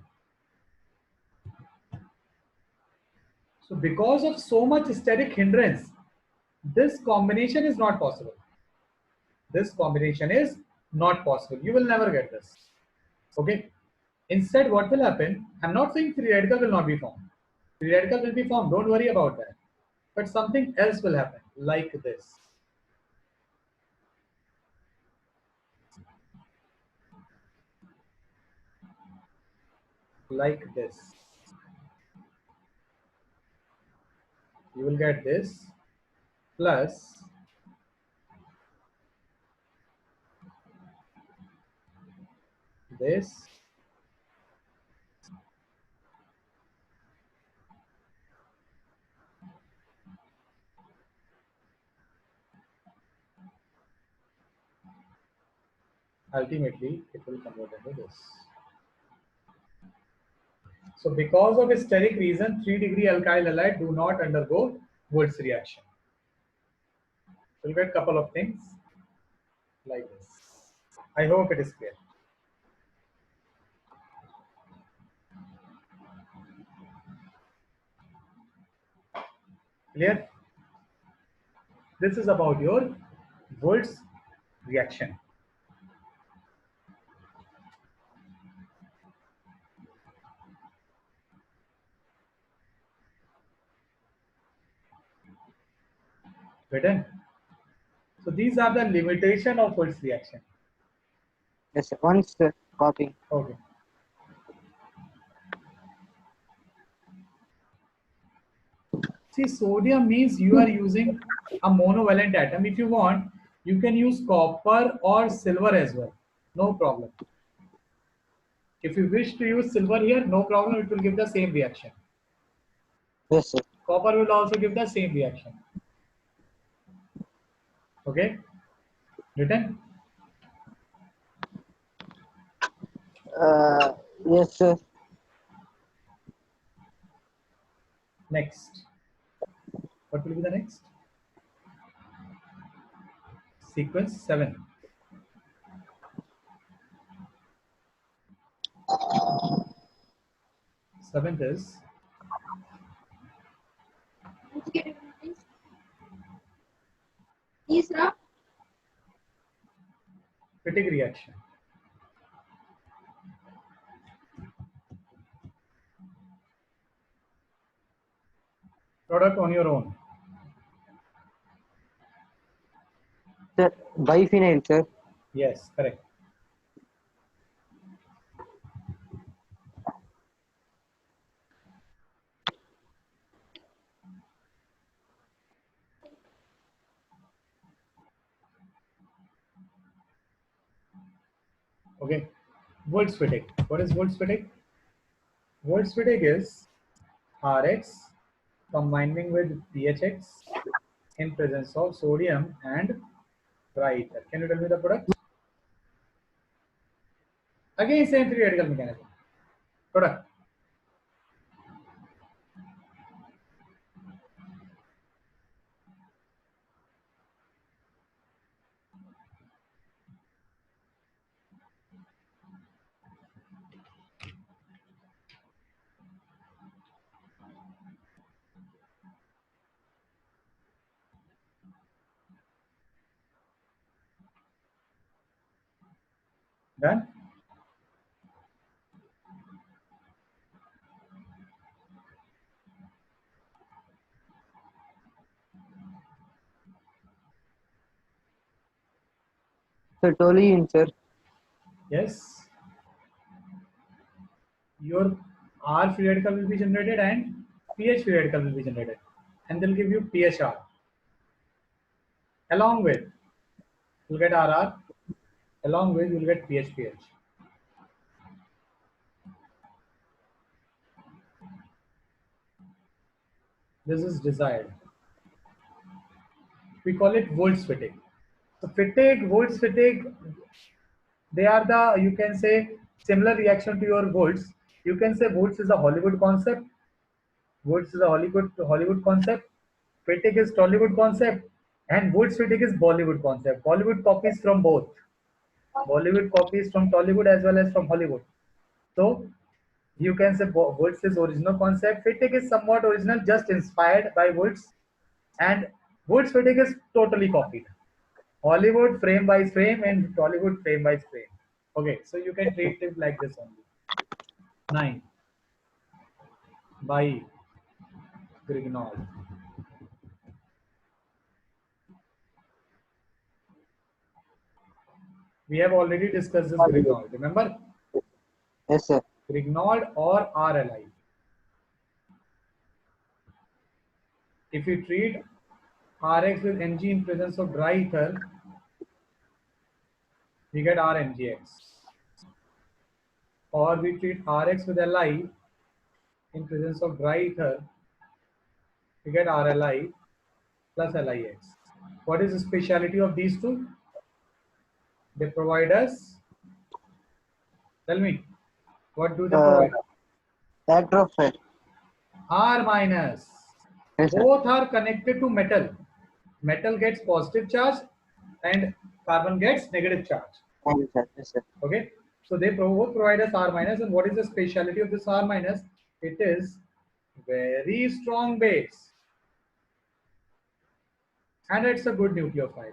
So because of so much steric hindrance, this combination is not possible. This combination is not possible. You will never get this. Okay. Instead, what will happen? I'm not saying free radical will not be formed. Free radical will be formed. Don't worry about that. But something else will happen, like this. Like this. You will get this plus this ultimately it will convert into this. So because of steric reason, 3-degree alkyl halide do not undergo Wurtz reaction. We'll get a couple of things like this. I hope it is clear. Clear? This is about your Wurtz reaction. Written. So these are the limitation of Wurtz reaction. Yes, sir. Once copy. Okay. See, sodium means you are using a monovalent atom. If you want, you can use copper or silver as well. No problem. If you wish to use silver here, no problem. It will give the same reaction. Yes, sir. Copper will also give the same reaction. Okay? Written? Yes, sir. Next. What will be the next? Sequence 7. Seventh is Wittig reaction. Product on your own. Sir, biphenyl, sir. Yes, correct. Okay. Wurtz-Wittig. What is Wurtz-Wittig? Wurtz-Wittig is Rx combining with PHX in presence of sodium and triether. Can you tell me the product? Again, same free radical mechanism. Product. Done? So toluene, sir. Yes. Your R free radical will be generated and pH free radical will be generated. And they'll give you PHR. Along with, you'll get RR. Along with, you'll get PH. This is desired. We call it Volt's fatigue. So fatigue, Volt's fatigue, they are the, you can say, similar reaction to your Volts. You can say Volts is a Hollywood concept. Volts is a Hollywood concept. Fatigue is Tollywood concept. And Volt's fatigue is Bollywood concept. Bollywood copies from both. Bollywood copies from Tollywood as well as from Hollywood. So you can say Volts is original concept. Fatigue is somewhat original, just inspired by Volts. And Volt's fatigue is totally copied. Hollywood frame by frame and Tollywood frame by frame. Okay, so you can treat it like this only. 9 by Grignard. We have already discussed this Grignard. Remember? Yes, sir. Grignard or RLI. If we treat Rx with Mg in presence of dry ether, we get RMgx. Or we treat Rx with Li in presence of dry ether, we get RLi plus LIX. What is the speciality of these two? They provide us, tell me, what do they provide? Electrophile. R minus. Yes, sir. Both are connected to metal. Metal gets positive charge and carbon gets negative charge. Thank you, sir. Yes, sir. Okay, so they both provide us R minus. And what is the speciality of this R minus? It is very strong base and it's a good nucleophile.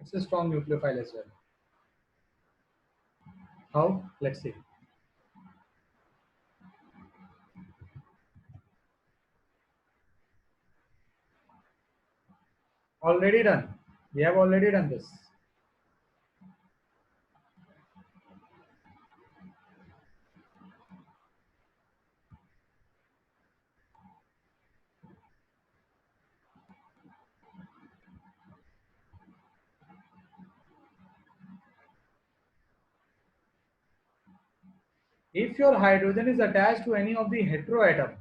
It's a strong nucleophile as well. How? Let's see. Already done. We have already done this. If your hydrogen is attached to any of the heteroatom,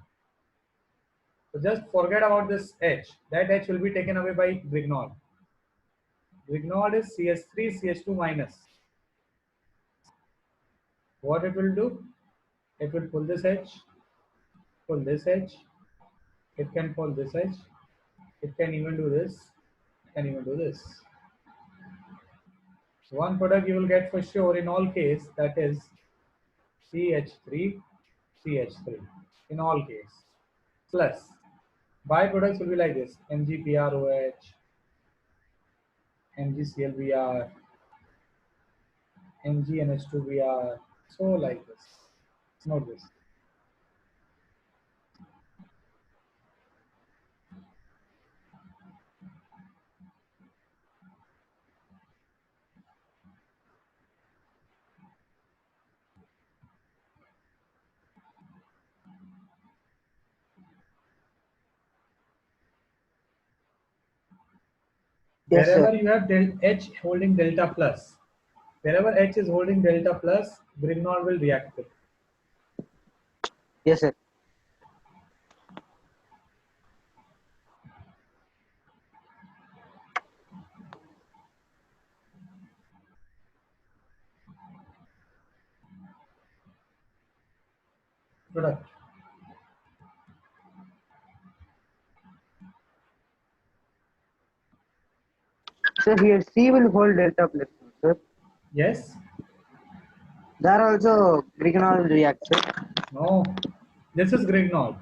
so just forget about this H. That H will be taken away by Grignard. Grignard is CH3, CH2 minus. What it will do? It will pull this H, pull this H. It can pull this H. It can even do this. It can even do this. So one product you will get for sure in all case, that is CH3, CH3 in all case. Plus byproducts will be like this: MgPrOH, MgClBr, MgNH2Br. So like this. Note this. Yes, sir. Wherever you have H holding delta plus, wherever H is holding delta plus, Grignard will react with. Yes, sir. Product. Sir, here C will hold delta plus, sir. Yes? There also Grignard will react, sir. No. This is Grignard.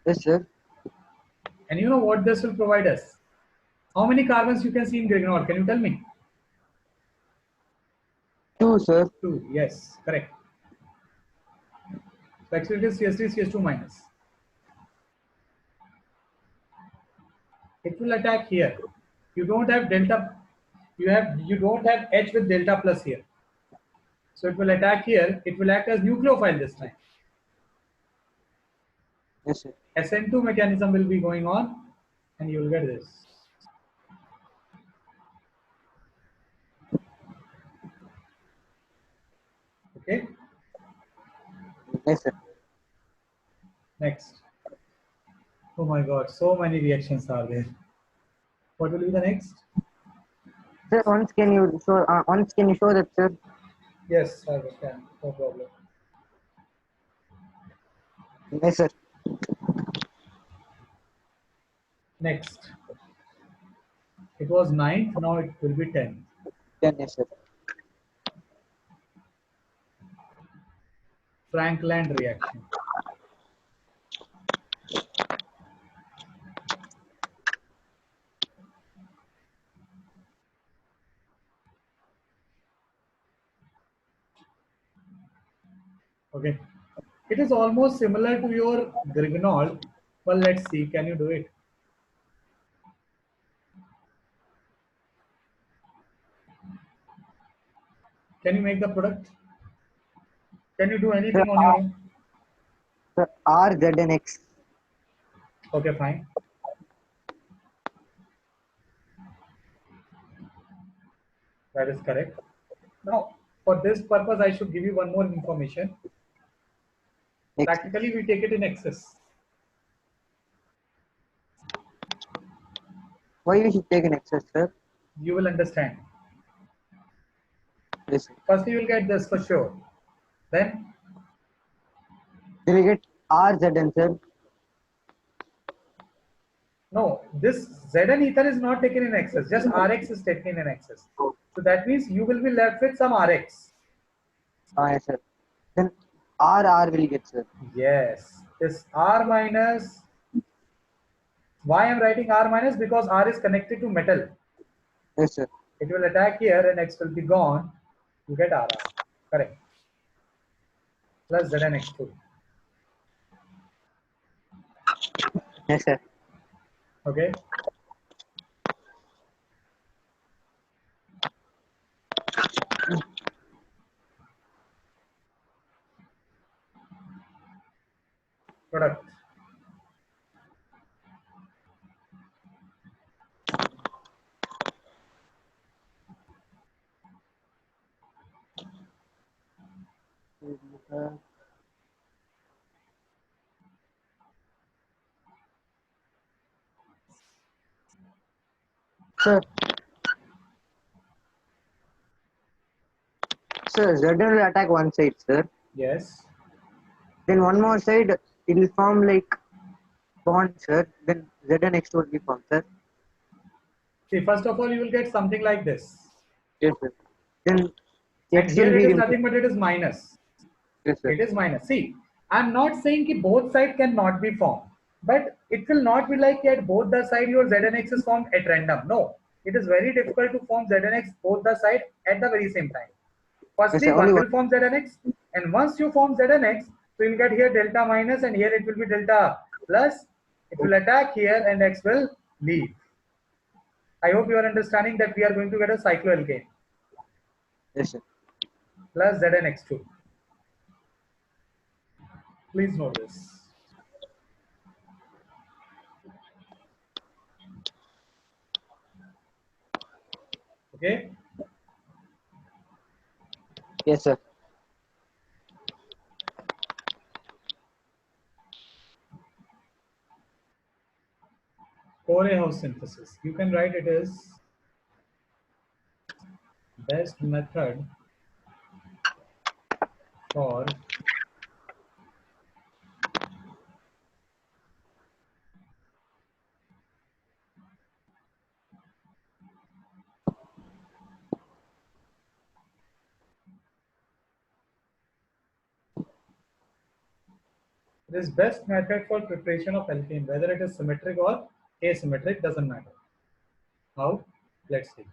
Yes, sir. And you know what this will provide us? How many carbons you can see in Grignard? Can you tell me? 2, sir. 2. Yes, correct. So actually it is CS3, CS2 minus. It will attack here. You don't have delta. You don't have H with delta plus here. So it will attack here. It will act as nucleophile this time. Yes, sir. SN2 mechanism will be going on, and you will get this. Okay. Yes, sir. Next. Oh my God, so many reactions are there. What will be the next? Sir, once can you show that, sir? Yes, I can. No problem. Yes, sir. Next. It was 9th, now it will be 10th. Then yes, sir. Frank-Land reaction. Okay. It is almost similar to your Grignard. Well, let's see. Can you do it? Can you make the product? Can you do Sir, anything on your own? sir, R, Z, and X. Okay, fine. That is correct. Now, for this purpose, I should give you one more information. X. Practically, we take it in excess. Why we should take an excess, sir? You will understand. Yes, sir. First, you will get this for sure. Then, Then we get R, Z, and sir. no, this Zn ether is not taken in excess. Just Rx is taken in excess. So that means you will be left with some Rx. Yes, sir. Then R will get, sir. Yes, this R minus. Why I am writing R minus? Because R is connected to metal. Yes, sir. It will attack here and X will be gone. You get RR. Correct. Plus ZnX2. Yes, sir. Okay. Product. Sir. Sir, Z will attack one side, sir. Yes. Then one more side, it will form like bond, sir. Then Z and X will be formed, sir. See, first of all, you will get something like this. Yes, sir. Then And X will here it be is removed. nothing but it is minus. Yes, sir. It is minus. See, I'm not saying that both sides cannot be formed. But it will not be like at both the side your ZnX is formed at random. No. It is very difficult to form ZnX both the side at the very same time. Yes, Firstly, sir. Only one one. will form ZnX, and once you form ZnX, so you'll get here delta minus, and here it will be delta plus. It will attack here, and X will leave. I hope you are understanding that we are going to get a cycloalkane Yes, sir. plus ZnX2. Please note this. Okay. Yes, sir. Corey house synthesis. You can write it as best method for This best method for preparation of alkene, whether it is symmetric or asymmetric, doesn't matter. How? Let's see.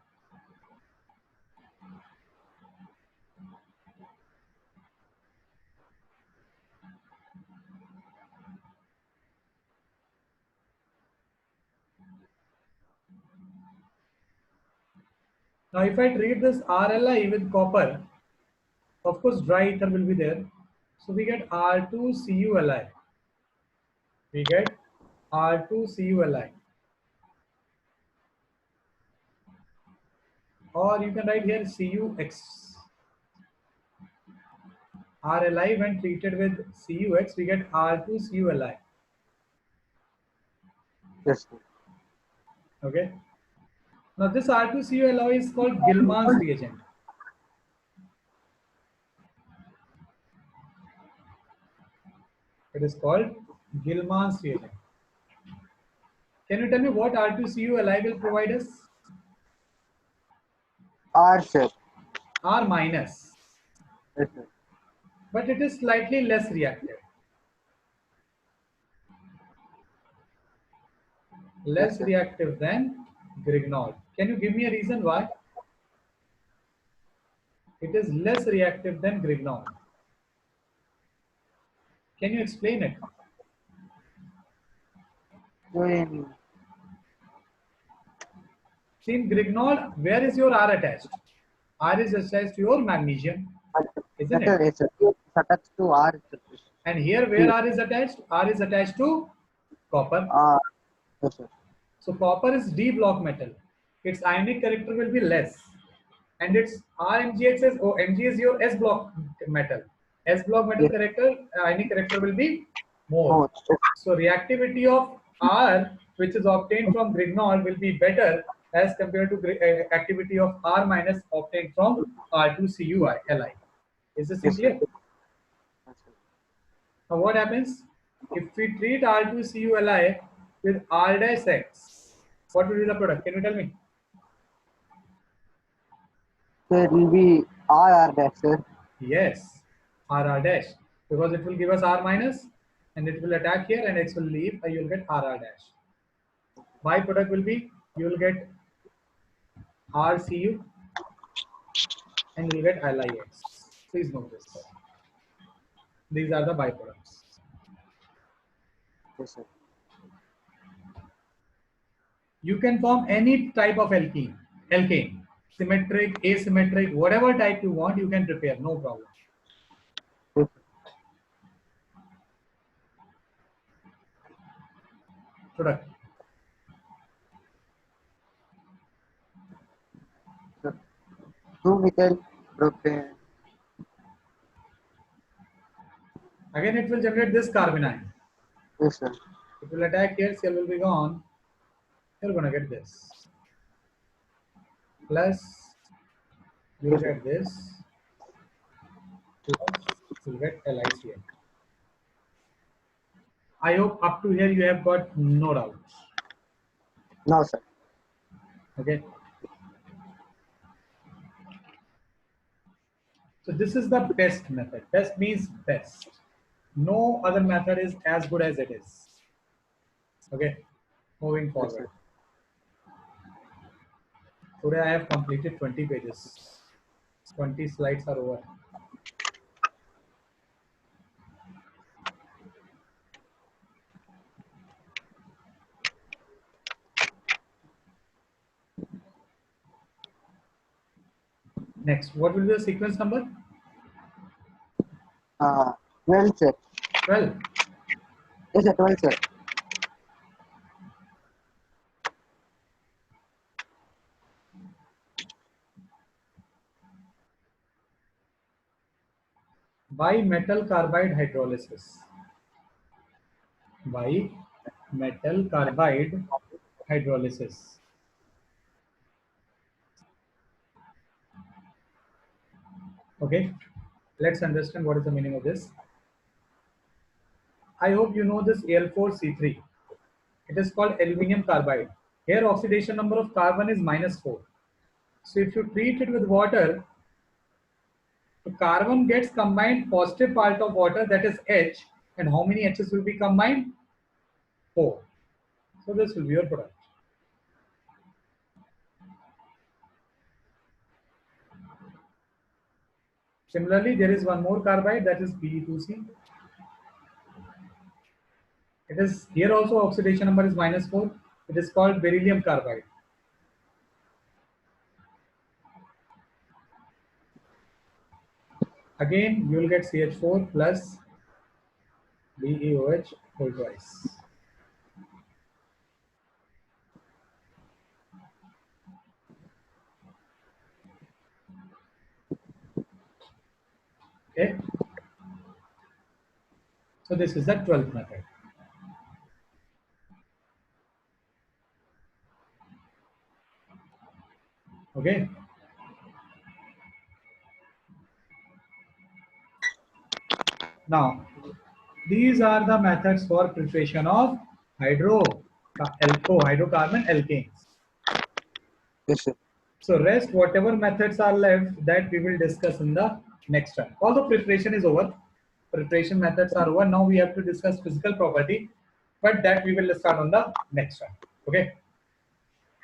Now, if I treat this RLI with copper, of course, dry ether will be there. So we get R2CuLi. We get R2CuLi. Or you can write here CuX. RLI when treated with CuX, we get R2CuLi. Yes, sir. Okay. Now this R2CuLi is called Gilman's reagent. It is called Gilman's reagent. Can you tell me what R2CuLi will provide us? R, sir. R minus. Yes, sir. But it is slightly less reactive. Less sir. reactive than Grignard. Can you give me a reason why? It is less reactive than Grignard. Can you explain it? So in See, in Grignard, where is your R attached? R is attached to your magnesium, isn't metal, it? yes, sir. It's attached to R, sir. And here, where R is attached? R is attached to copper. R. Yes, sir. So copper is D block metal. Its ionic character will be less. And its RMgx is, oh, Mg is your S block metal. S block metal Yes. character, ionic character will be more. Oh, okay. So reactivity of R, which is obtained from Grignard, will be better as compared to activity of R minus obtained from R2CuLi. Is this Yes, clear? sir. Yes, sir. Now what happens? If we treat R2CuLi with R dash X, what will be the product? Can you tell me? So it will be R dash, sir. Yes, RR dash, because it will give us R minus and it will attack here and X will leave and you will get RR dash. Byproduct will be, you will get RCU and you will get LIX. Please note this. These are the byproducts. Yes, sir. You can form any type of alkane, symmetric, asymmetric, whatever type you want, you can prepare, no problem. Yes, Product. sir. 2-methyl propane. Again, it will generate this carbon ion. Yes, sir. It will attack here, cell will be gone. You're gonna get this. Plus, you'll Yes, sir. get this. Plus, you'll get LICL. I hope up to here you have got no doubts. No, sir. Okay. So this is the best method. Best means best. No other method is as good as it is. Okay. Moving Yes, forward. sir. Today I have completed 20 pages. 20 slides are over. Next, what will be the sequence number? 12, sir. 12. Yes, sir. 12, sir. Bimetal carbide hydrolysis. Bimetal carbide hydrolysis. Okay, let's understand what is the meaning of this. I hope you know this Al4C3. It is called aluminum carbide. Here oxidation number of carbon is -4. So if you treat it with water, the carbon gets combined positive part of water, that is H, And how many H's will be combined? 4. So this will be your product. Similarly, there is one more carbide, that is Be2C. It is here also oxidation number is -4. It is called beryllium carbide. Again, you will get CH4 plus BeOH whole twice. Okay. So this is the 12th method. Okay. Now, these are the methods for preparation of hydrocarbon alkanes. Yes, sir. So rest, whatever methods are left, that we will discuss in the next time. Although preparation is over, preparation methods are over. Now we have to discuss physical property, but that we will start on the next time. Okay.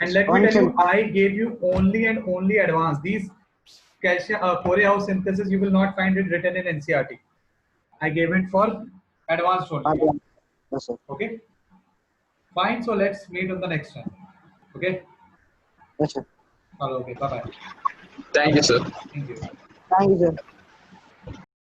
And let me tell you, I gave you only and only advanced. These Fourier synthesis, you will not find it written in NCERT. I gave it for advanced only. Yes, sir. Okay. Fine. So let's meet on the next time. Okay. Yes, sir. Okay. Bye bye. Thank you, sir. Thank you. Thank you, sir.